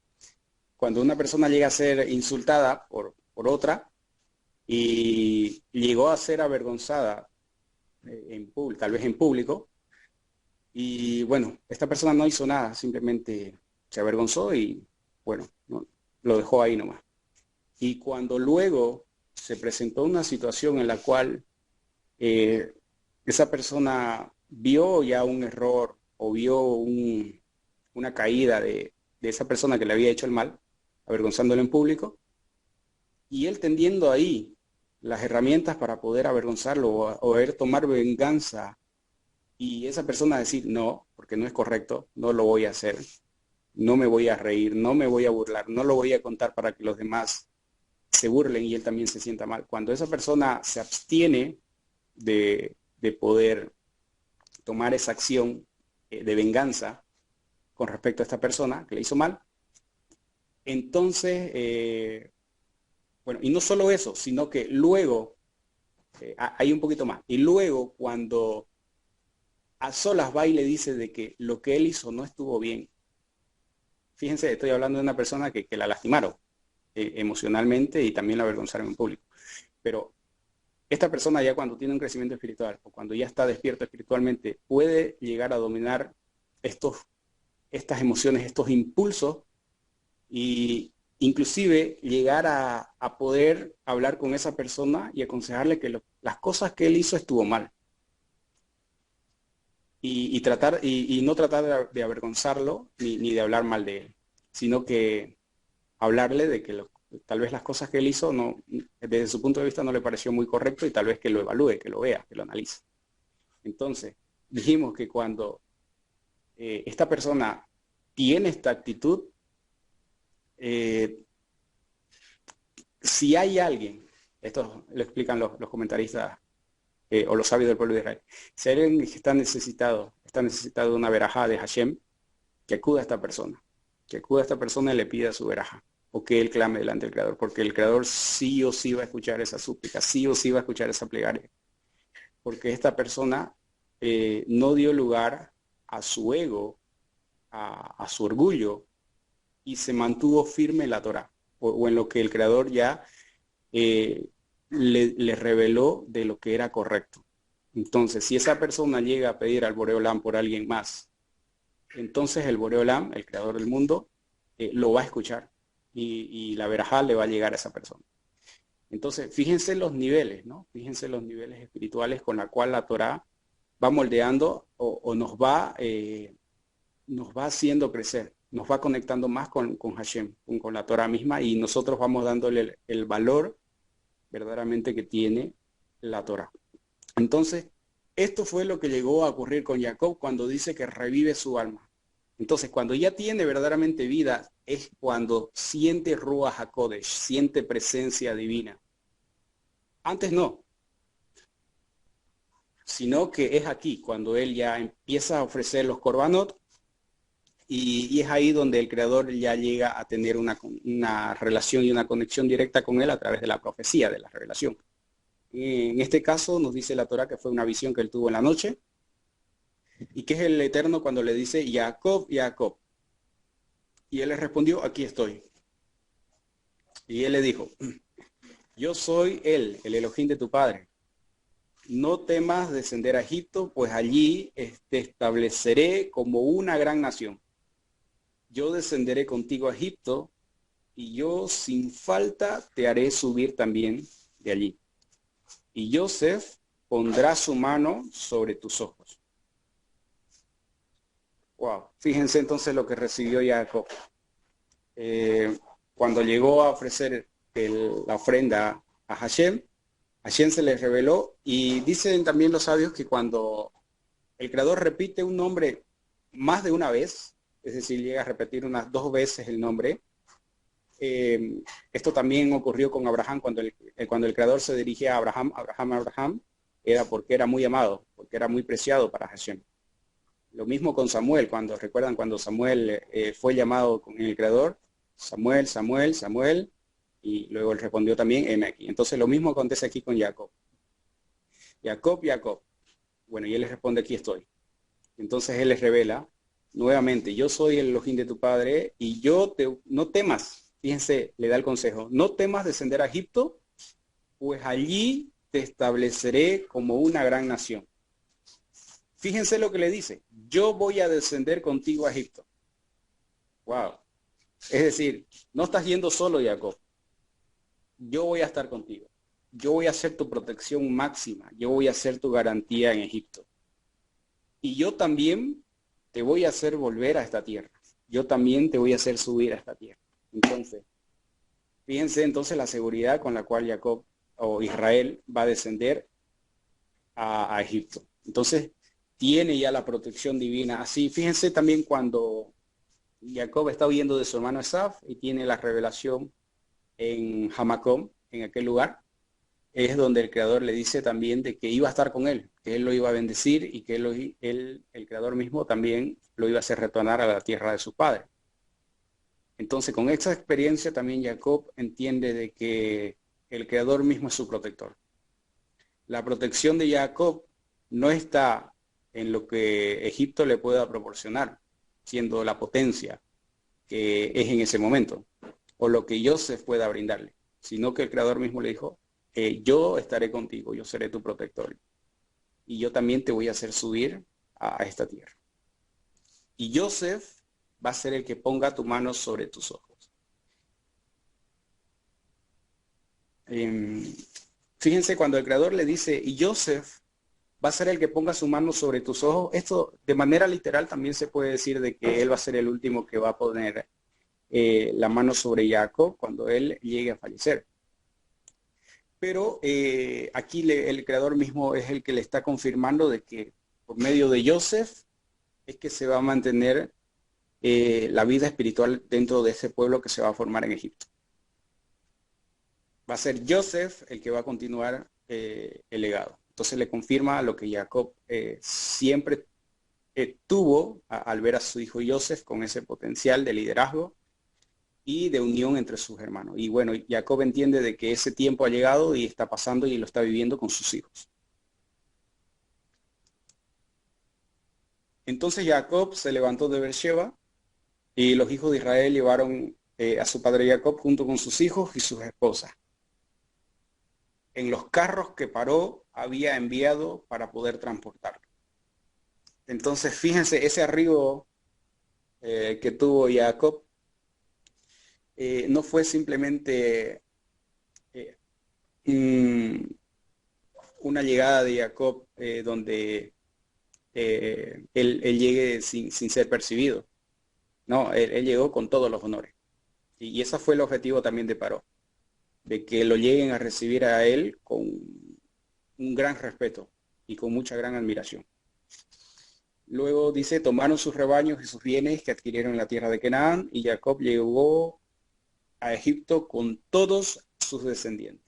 cuando una persona llega a ser insultada por otra y llegó a ser avergonzada tal vez en público, y bueno, esta persona no hizo nada, simplemente se avergonzó y bueno, no, lo dejó ahí nomás. Y cuando luego se presentó una situación en la cual esa persona vio ya un error o vio una caída de esa persona que le había hecho el mal, avergonzándolo en público, y él tendiendo ahí las herramientas para poder avergonzarlo o tomar venganza, y esa persona decir, no, porque no es correcto, no lo voy a hacer, no me voy a reír, no me voy a burlar, no lo voy a contar para que los demás se burlen y él también se sienta mal. Cuando esa persona se abstiene de poder tomar esa acción de venganza con respecto a esta persona que le hizo mal, entonces, bueno, y no solo eso, sino que luego, hay un poquito más, y luego cuando a solas va y le dice de que lo que él hizo no estuvo bien, fíjense, estoy hablando de una persona que la lastimaron emocionalmente y también la avergonzaron en público, pero esta persona ya cuando tiene un crecimiento espiritual o cuando ya está despierto espiritualmente puede llegar a dominar estas emociones, estos impulsos, y inclusive llegar a poder hablar con esa persona y aconsejarle que las cosas que él hizo estuvo mal. Y no tratar de avergonzarlo ni de hablar mal de él, sino que hablarle de que tal vez las cosas que él hizo no, desde su punto de vista no le pareció muy correcto y tal vez que lo evalúe, que lo vea, que lo analice. Entonces, dijimos que cuando esta persona tiene esta actitud, si hay alguien, esto lo explican los comentaristas o los sabios del pueblo de Israel, si hay alguien que está necesitado de una verajá de Hashem, que acuda a esta persona, y le pida su verajá, o que él clame delante del Creador, porque el Creador sí o sí va a escuchar esa súplica, sí o sí va a escuchar esa plegaria, porque esta persona no dio lugar a su ego, a su orgullo, y se mantuvo firme en la Torá, o en lo que el Creador ya le reveló de lo que era correcto. Entonces, si esa persona llega a pedir al Boreolam por alguien más, entonces el Boreolam, el creador del mundo, lo va a escuchar y la verajá le va a llegar a esa persona. Entonces, fíjense los niveles, ¿no? Fíjense los niveles espirituales con la cual la Torá va moldeando o nos va haciendo crecer, nos va conectando más con Hashem, con la Torá misma, y nosotros vamos dándole el valor verdaderamente que tiene la Torá. Entonces, esto fue lo que llegó a ocurrir con Jacob cuando dice que revive su alma. Entonces, cuando ya tiene verdaderamente vida, es cuando siente Ruach HaKodesh, siente presencia divina. Antes no, sino que es aquí, cuando él ya empieza a ofrecer los korbanot, y es ahí donde el Creador ya llega a tener una relación y una conexión directa con él a través de la profecía, de la revelación. En este caso nos dice la Torá que fue una visión que él tuvo en la noche, y que es el Eterno cuando le dice, Jacob, Jacob. Y él le respondió, aquí estoy. Y él le dijo, yo soy él, el Elohim de tu padre. No temas descender a Egipto, pues allí te estableceré como una gran nación. Yo descenderé contigo a Egipto, y yo sin falta te haré subir también de allí. Y Joseph pondrá su mano sobre tus ojos. Wow, fíjense entonces lo que recibió Jacob. Cuando llegó a ofrecer la ofrenda a Hashem, Hashem se le reveló, y dicen también los sabios que cuando el Creador repite un nombre más de una vez, es decir, llega a repetir unas 2 veces el nombre, esto también ocurrió con Abraham cuando el Creador se dirige a Abraham, era porque era muy amado, porque era muy preciado para Hashem. Lo mismo con Samuel, recuerdan cuando Samuel fue llamado con el Creador, Samuel, Samuel, Samuel, y luego él respondió también, heme aquí. Entonces lo mismo acontece aquí con Jacob. Jacob, Jacob. Bueno, y él les responde, aquí estoy. Entonces él les revela nuevamente, yo soy el Elohim de tu padre y no temas, fíjense, le da el consejo, no temas descender a Egipto, pues allí te estableceré como una gran nación. Fíjense lo que le dice, yo voy a descender contigo a Egipto. Wow. Es decir, no estás yendo solo, Jacob. Yo voy a estar contigo. Yo voy a ser tu protección máxima. Yo voy a ser tu garantía en Egipto. Y yo también te voy a hacer volver a esta tierra. Yo también te voy a hacer subir a esta tierra. Entonces, fíjense entonces la seguridad con la cual Jacob o Israel va a descender a Egipto. Entonces, tiene ya la protección divina. Así, fíjense también cuando Jacob está huyendo de su hermano Esaf y tiene la revelación en Hamacom, en aquel lugar, es donde el Creador le dice también de que iba a estar con él, que él lo iba a bendecir y que el Creador mismo también lo iba a hacer retornar a la tierra de su padre. Entonces, con esta experiencia también Jacob entiende de que el Creador mismo es su protector. La protección de Jacob no está en lo que Egipto le pueda proporcionar, siendo la potencia que es en ese momento, o lo que Joseph pueda brindarle, sino que el Creador mismo le dijo, yo estaré contigo, yo seré tu protector, y yo también te voy a hacer subir a esta tierra. Y Joseph va a ser el que ponga tu mano sobre tus ojos. Fíjense cuando el Creador le dice, y Joseph va a ser el que ponga su mano sobre tus ojos, esto de manera literal también se puede decir de que él va a ser el último que va a poner la mano sobre Jacob cuando él llegue a fallecer. Pero aquí el Creador mismo es el que le está confirmando de que por medio de Joseph es que se va a mantener la vida espiritual dentro de ese pueblo que se va a formar en Egipto. Va a ser Joseph el que va a continuar el legado. Entonces le confirma lo que Jacob siempre tuvo al ver a su hijo Joseph con ese potencial de liderazgo y de unión entre sus hermanos. Y bueno, Jacob entiende de que ese tiempo ha llegado y está pasando y lo está viviendo con sus hijos. Entonces Jacob se levantó de Beersheba y los hijos de Israel llevaron a su padre Jacob junto con sus hijos y sus esposas. En los carros que Paró había enviado para poder transportarlo. Entonces fíjense, ese arribo que tuvo Jacob no fue simplemente una llegada de Jacob donde él llegue sin ser percibido. No, él llegó con todos los honores. Y ese fue el objetivo también de Paró, de que lo lleguen a recibir a él con un gran respeto y con mucha gran admiración. Luego dice, tomaron sus rebaños y sus bienes que adquirieron en la tierra de Canaán, y Jacob llegó a Egipto con todos sus descendientes.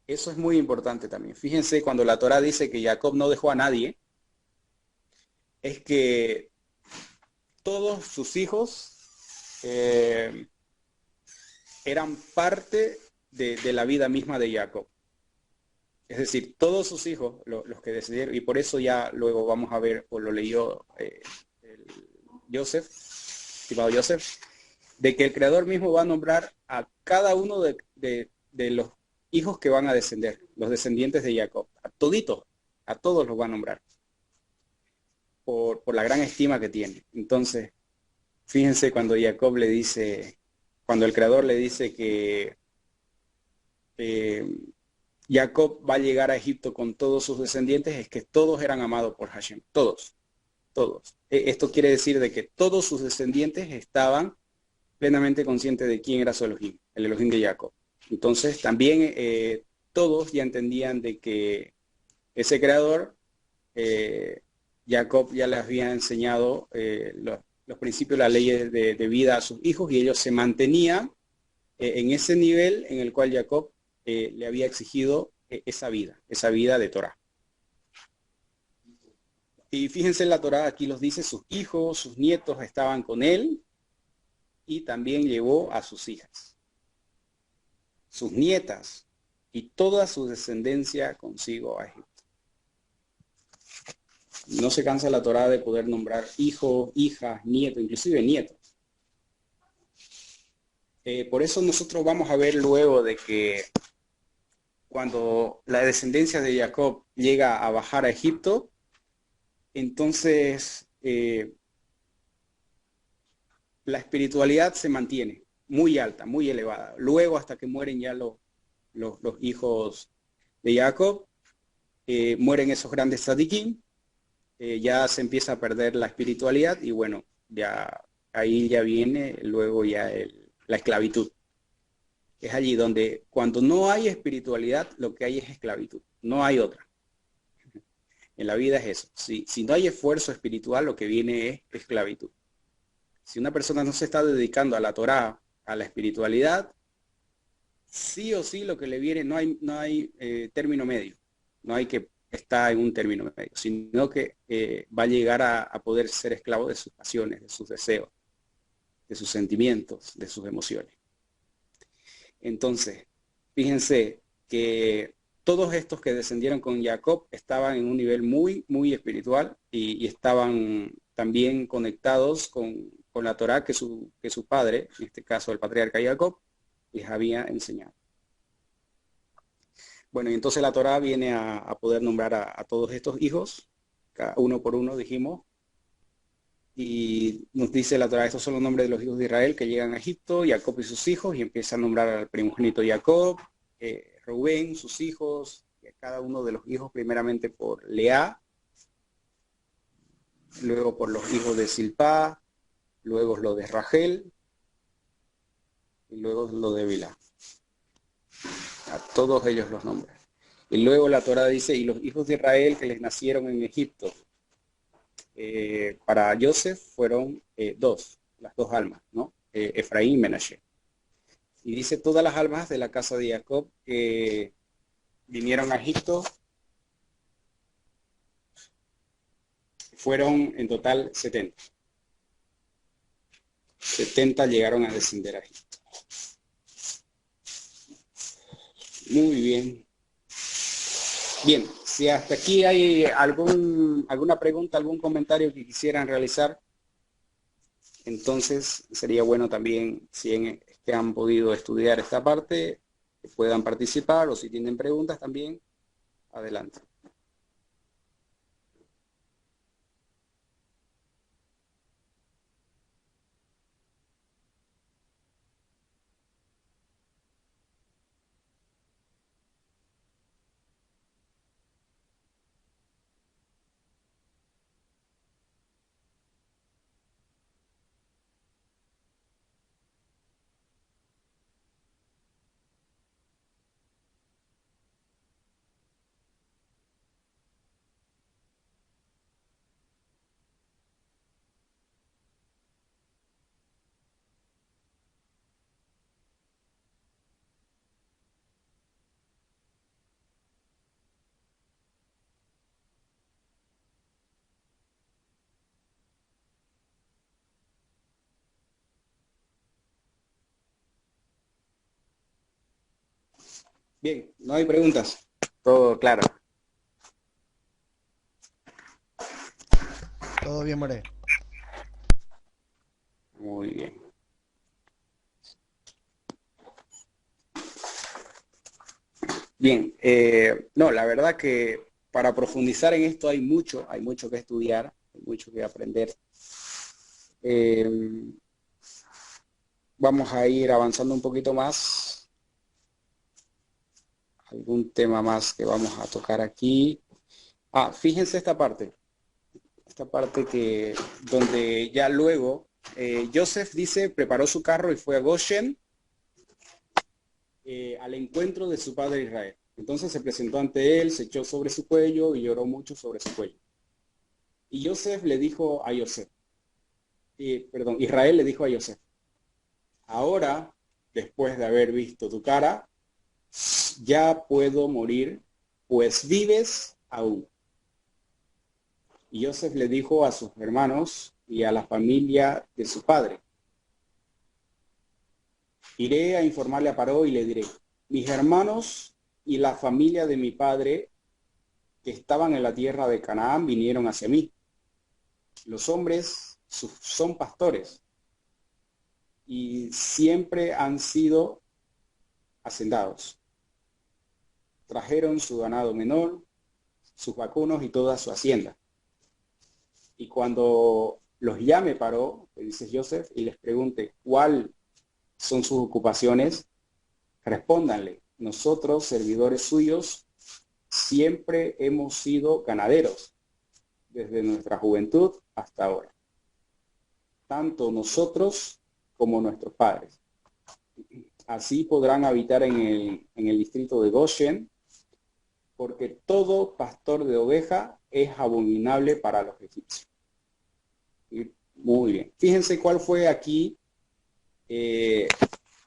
Eso es muy importante también. Fíjense, cuando la Torá dice que Jacob no dejó a nadie, es que todos sus hijos eran parte de la vida misma de Jacob. Es decir, todos sus hijos, los que decidieron, y por eso ya luego vamos a ver, o lo leyó estimado Joseph, de que el Creador mismo va a nombrar a cada uno de los hijos que van a descender, los descendientes de Jacob, a toditos, a todos los va a nombrar, por la gran estima que tiene. Entonces, fíjense cuando Jacob le dice, cuando el Creador le dice que Jacob va a llegar a Egipto con todos sus descendientes, es que todos eran amados por Hashem, todos. Esto quiere decir de que todos sus descendientes estaban plenamente conscientes de quién era su Elohim, el Elohim de Jacob. Entonces también todos ya entendían de que ese Creador, Jacob ya les había enseñado los principios, las leyes de vida a sus hijos, y ellos se mantenían en ese nivel en el cual Jacob le había exigido esa vida de Torah. Y fíjense en la Torah, aquí los dice, sus hijos, sus nietos estaban con él y también llevó a sus hijas, sus nietas y toda su descendencia consigo a Egipto. No se cansa la Torah de poder nombrar hijos, hijas, nietos, inclusive nietos. Por eso nosotros vamos a ver luego de que cuando la descendencia de Jacob llega a bajar a Egipto, entonces la espiritualidad se mantiene muy alta, muy elevada. Luego, hasta que mueren ya los hijos de Jacob, mueren esos grandes tzadikim, ya se empieza a perder la espiritualidad y bueno, ya ahí ya viene luego ya la esclavitud. Es allí donde cuando no hay espiritualidad, lo que hay es esclavitud, no hay otra. En la vida es eso. Si no hay esfuerzo espiritual, lo que viene es esclavitud. Si una persona no se está dedicando a la Torá, a la espiritualidad, sí o sí lo que le viene, no hay término medio. No hay que estar en un término medio, sino que va a llegar a poder ser esclavo de sus pasiones, de sus deseos, de sus sentimientos, de sus emociones. Entonces, fíjense que todos estos que descendieron con Jacob estaban en un nivel muy, muy espiritual y estaban también conectados con la Torá que su padre, en este caso el patriarca Jacob, les había enseñado. Bueno, y entonces la Torá viene a poder nombrar a todos estos hijos, uno por uno dijimos, y nos dice la Torá, estos son los nombres de los hijos de Israel que llegan a Egipto, Jacob y sus hijos, y empieza a nombrar al primogénito Jacob, Rubén, sus hijos, y a cada uno de los hijos, primeramente por Lea, luego por los hijos de Silpá, luego lo de Rachel, y luego lo de Bilhá. A todos ellos los nombres. Y luego la Torá dice, y los hijos de Israel que les nacieron en Egipto, para Joseph fueron las dos almas, ¿no? Efraín y Menashe. Y dice, todas las almas de la casa de Jacob que vinieron a Egipto fueron en total 70. 70 llegaron a descender a Egipto. Muy bien. Bien, si hasta aquí hay alguna pregunta, algún comentario que quisieran realizar, entonces sería bueno también, si que han podido estudiar esta parte, que puedan participar, o si tienen preguntas también, adelante. Bien, no hay preguntas. Todo claro. Todo bien, More. Muy bien. Bien, no, la verdad que para profundizar en esto hay mucho que estudiar, hay mucho que aprender. Vamos a ir avanzando un poquito más. Algún tema más que vamos a tocar aquí. Fíjense esta parte donde ya luego Joseph dice, preparó su carro y fue a Goshen al encuentro de su padre Israel. Entonces se presentó ante él, se echó sobre su cuello y lloró mucho sobre su cuello. Y Joseph le dijo a Israel le dijo a Joseph, ahora después de haber visto tu cara, ya puedo morir, pues vives aún. Y Joseph le dijo a sus hermanos y a la familia de su padre: iré a informarle a Paró y le diré: mis hermanos y la familia de mi padre que estaban en la tierra de Canaán vinieron hacia mí. Los hombres son pastores y siempre han sido hacendados. Trajeron su ganado menor, sus vacunos y toda su hacienda. Y cuando los llame Paró, le dice Joseph, y les pregunte cuál son sus ocupaciones, respóndanle: nosotros, servidores suyos, siempre hemos sido ganaderos, desde nuestra juventud hasta ahora, tanto nosotros como nuestros padres. Así podrán habitar en el distrito de Goshen, porque todo pastor de oveja es abominable para los egipcios. Muy bien. Fíjense cuál fue aquí,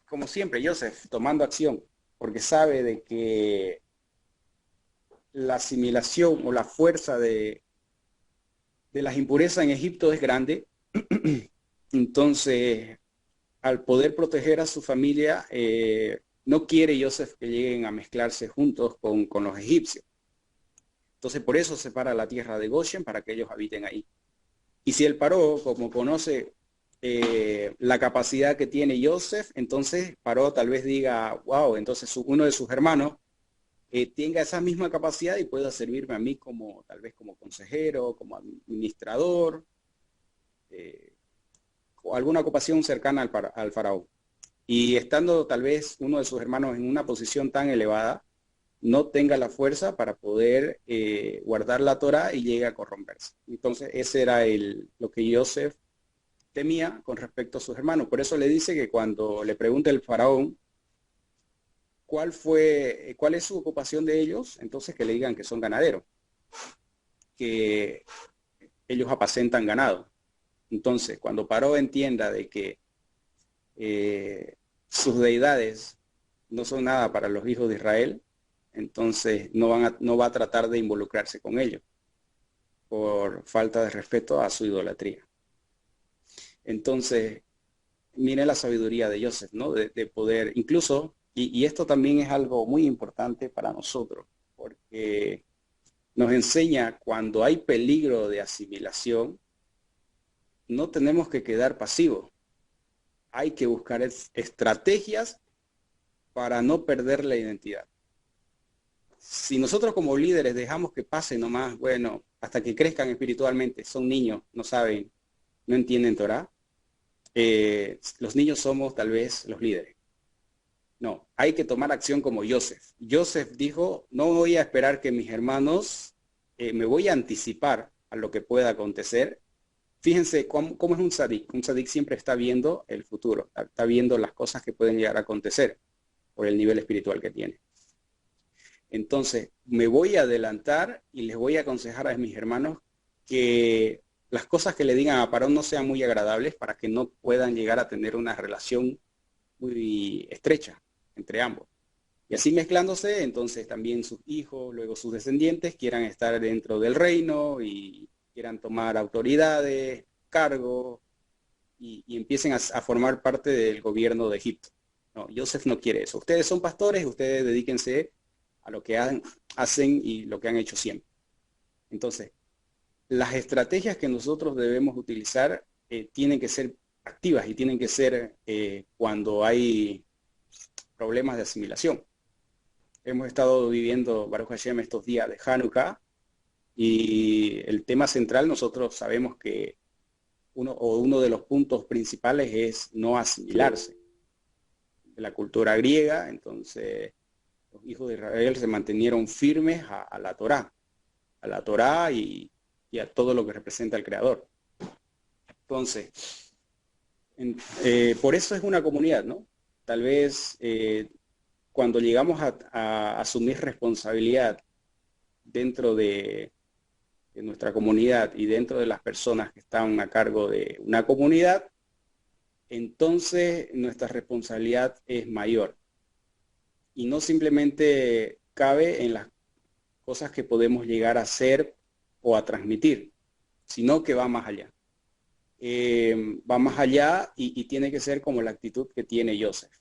como siempre, Joseph tomando acción, porque sabe de que la asimilación o la fuerza de las impurezas en Egipto es grande. Entonces, al poder proteger a su familia, no quiere Joseph que lleguen a mezclarse juntos con los egipcios. Entonces, por eso separa la tierra de Goshen, para que ellos habiten ahí. Y si él Paró, como conoce la capacidad que tiene Joseph, entonces Paró tal vez diga: wow, entonces uno de sus hermanos tenga esa misma capacidad y pueda servirme a mí como, tal vez como consejero, como administrador, o alguna ocupación cercana al faraón. Y estando tal vez uno de sus hermanos en una posición tan elevada, no tenga la fuerza para poder guardar la Torá y llegue a corromperse. Entonces ese era lo que Joseph temía con respecto a sus hermanos. Por eso le dice que cuando le pregunte el faraón cuál es su ocupación de ellos, entonces que le digan que son ganaderos, que ellos apacentan ganado. Entonces, cuando Paró entienda de que sus deidades no son nada para los hijos de Israel, entonces no va a tratar de involucrarse con ellos por falta de respeto a su idolatría. Entonces, mire la sabiduría de Joseph, ¿no? De poder, incluso, y esto también es algo muy importante para nosotros, porque nos enseña cuando hay peligro de asimilación, no tenemos que quedar pasivos. Hay que buscar estrategias para no perder la identidad. Si nosotros como líderes dejamos que pase nomás, bueno, hasta que crezcan espiritualmente, son niños, no saben, no entienden Torah, los niños somos tal vez los líderes. No, hay que tomar acción como Joseph. Joseph dijo: no voy a esperar que mis hermanos, me voy a anticipar a lo que pueda acontecer. Fíjense cómo es un tzadik. Un tzadik siempre está viendo el futuro, está viendo las cosas que pueden llegar a acontecer por el nivel espiritual que tiene. Entonces, me voy a adelantar y les voy a aconsejar a mis hermanos que las cosas que le digan a Parón no sean muy agradables, para que no puedan llegar a tener una relación muy estrecha entre ambos. Y así mezclándose, entonces también sus hijos, luego sus descendientes, quieran estar dentro del reino y quieran tomar autoridades, cargos, y empiecen a formar parte del gobierno de Egipto. No, Joseph no quiere eso. Ustedes son pastores, ustedes dedíquense a lo que hacen y lo que han hecho siempre. Entonces, las estrategias que nosotros debemos utilizar tienen que ser activas y tienen que ser cuando hay problemas de asimilación. Hemos estado viviendo, Baruch Hashem, estos días de Hanukkah, y el tema central, nosotros sabemos que uno de los puntos principales es no asimilarse de la cultura griega. Entonces los hijos de Israel se mantenieron firmes a la Torá y a todo lo que representa el Creador. Entonces, por eso es una comunidad, ¿no? Tal vez cuando llegamos a asumir responsabilidad dentro de nuestra comunidad y dentro de las personas que están a cargo de una comunidad, entonces nuestra responsabilidad es mayor. Y no simplemente cabe en las cosas que podemos llegar a hacer o a transmitir, sino que va más allá. Va más allá y tiene que ser como la actitud que tiene Joseph.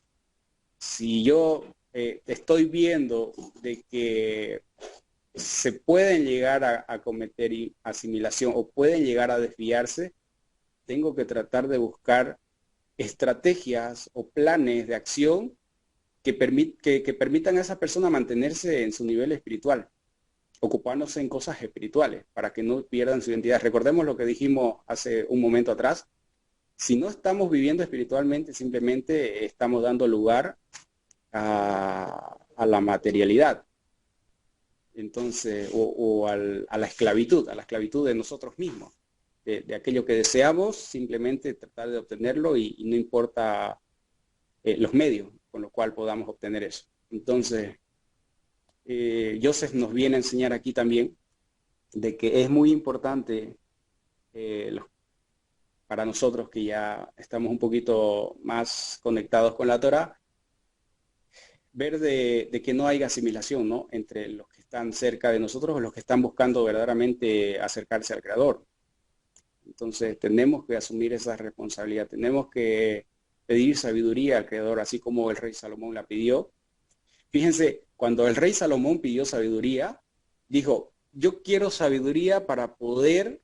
Si yo estoy viendo de que se pueden llegar a cometer asimilación o pueden llegar a desviarse, tengo que tratar de buscar estrategias o planes de acción que permitan a esa persona mantenerse en su nivel espiritual, ocupándose en cosas espirituales, para que no pierdan su identidad. Recordemos lo que dijimos hace un momento atrás. Si no estamos viviendo espiritualmente, simplemente estamos dando lugar a la materialidad. Entonces, a la esclavitud de nosotros mismos, de aquello que deseamos, simplemente tratar de obtenerlo y no importa los medios con los cuales podamos obtener eso. Entonces, Joseph nos viene a enseñar aquí también de que es muy importante para nosotros que ya estamos un poquito más conectados con la Torá, ver de que no haya asimilación, ¿no?, entre los que están cerca de nosotros o los que están buscando verdaderamente acercarse al Creador. Entonces tenemos que asumir esa responsabilidad, tenemos que pedir sabiduría al Creador, así como el rey Salomón la pidió. Fíjense, cuando el rey Salomón pidió sabiduría, dijo, yo quiero sabiduría para poder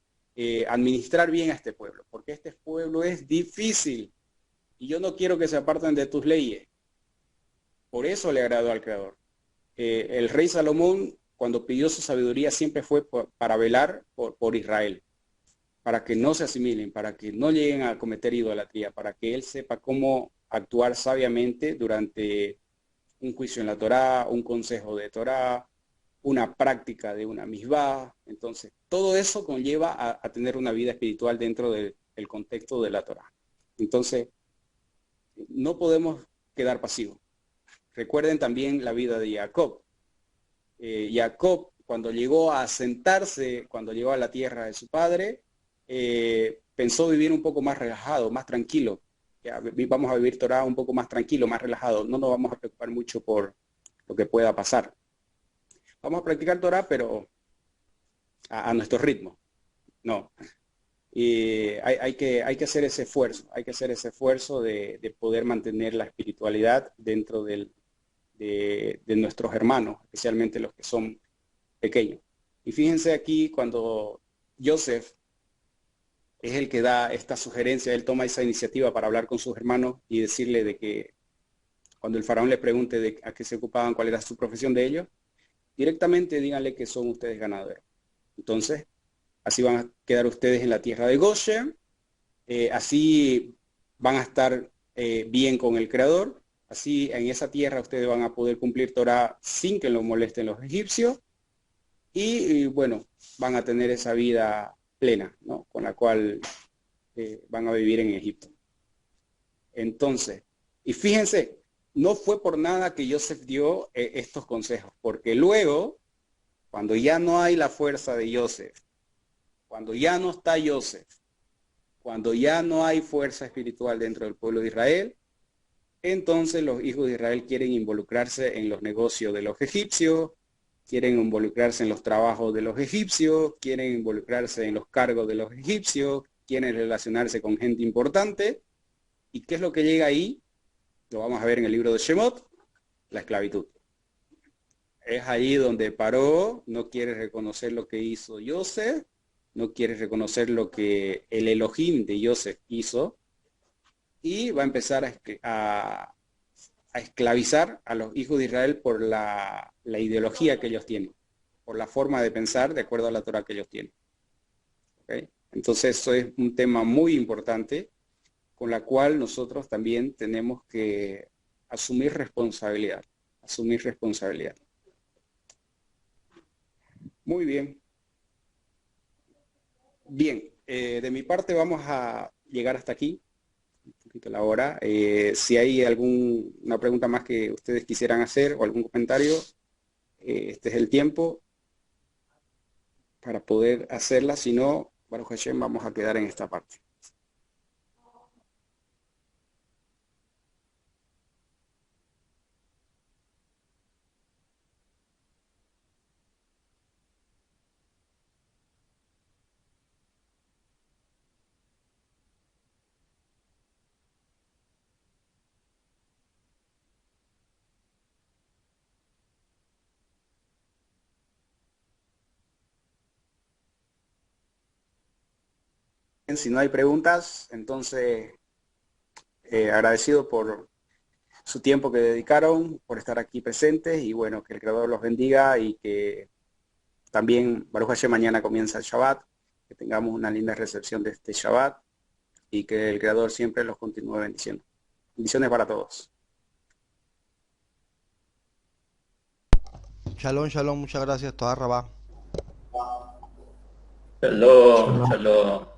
administrar bien a este pueblo, porque este pueblo es difícil y yo no quiero que se aparten de tus leyes. Por eso le agradó al Creador. El rey Salomón, cuando pidió su sabiduría, siempre fue para velar por Israel, para que no se asimilen, para que no lleguen a cometer idolatría, para que él sepa cómo actuar sabiamente durante un juicio en la Torá, un consejo de Torá, una práctica de una misbah. Entonces, todo eso conlleva a tener una vida espiritual dentro del contexto de la Torá. Entonces, no podemos quedar pasivos. Recuerden también la vida de Jacob. Jacob, cuando llegó a asentarse, cuando llegó a la tierra de su padre, pensó vivir un poco más relajado, más tranquilo. Vamos a vivir Torah un poco más tranquilo, más relajado. No nos vamos a preocupar mucho por lo que pueda pasar. Vamos a practicar Torah, pero a nuestro ritmo. No. Hay que hacer ese esfuerzo. Hay que hacer ese esfuerzo de poder mantener la espiritualidad dentro de nuestros hermanos, especialmente los que son pequeños. Y fíjense aquí cuando Joseph es el que da esta sugerencia, él toma esa iniciativa para hablar con sus hermanos y decirle de que cuando el faraón le pregunte a qué se ocupaban, cuál era su profesión de ellos, directamente díganle que son ustedes ganaderos. Entonces, así van a quedar ustedes en la tierra de Goshen, así van a estar bien con el Creador, así en esa tierra ustedes van a poder cumplir Torah sin que los molesten los egipcios y bueno, van a tener esa vida plena, ¿no?, con la cual van a vivir en Egipto. Entonces, y fíjense, no fue por nada que Joseph dio estos consejos, porque luego, cuando ya no hay la fuerza de Joseph, cuando ya no está Joseph, cuando ya no hay fuerza espiritual dentro del pueblo de Israel, entonces los hijos de Israel quieren involucrarse en los negocios de los egipcios, quieren involucrarse en los trabajos de los egipcios, quieren involucrarse en los cargos de los egipcios, quieren relacionarse con gente importante. ¿Y qué es lo que llega ahí? Lo vamos a ver en el libro de Shemot, la esclavitud. Es ahí donde paró, no quiere reconocer lo que hizo Joseph, no quiere reconocer lo que el Elohim de Joseph hizo, y va a empezar a esclavizar a los hijos de Israel por la ideología que ellos tienen, por la forma de pensar de acuerdo a la Torah que ellos tienen. ¿Okay? Entonces eso es un tema muy importante con la cual nosotros también tenemos que asumir responsabilidad, asumir responsabilidad. Muy bien. Bien, de mi parte vamos a llegar hasta aquí, un poquito la hora. Si hay alguna pregunta más que ustedes quisieran hacer o algún comentario, este es el tiempo para poder hacerla. Si no, Baruch Hashem, vamos a quedar en esta parte. Si no hay preguntas, entonces agradecido por su tiempo que dedicaron, por estar aquí presentes y bueno, que el Creador los bendiga y que también Baruch Hashem mañana comienza el Shabbat, que tengamos una linda recepción de este Shabbat y que el Creador siempre los continúe bendiciendo. Bendiciones para todos. Shalom, shalom, muchas gracias, toda Rabá. Shalom, shalom.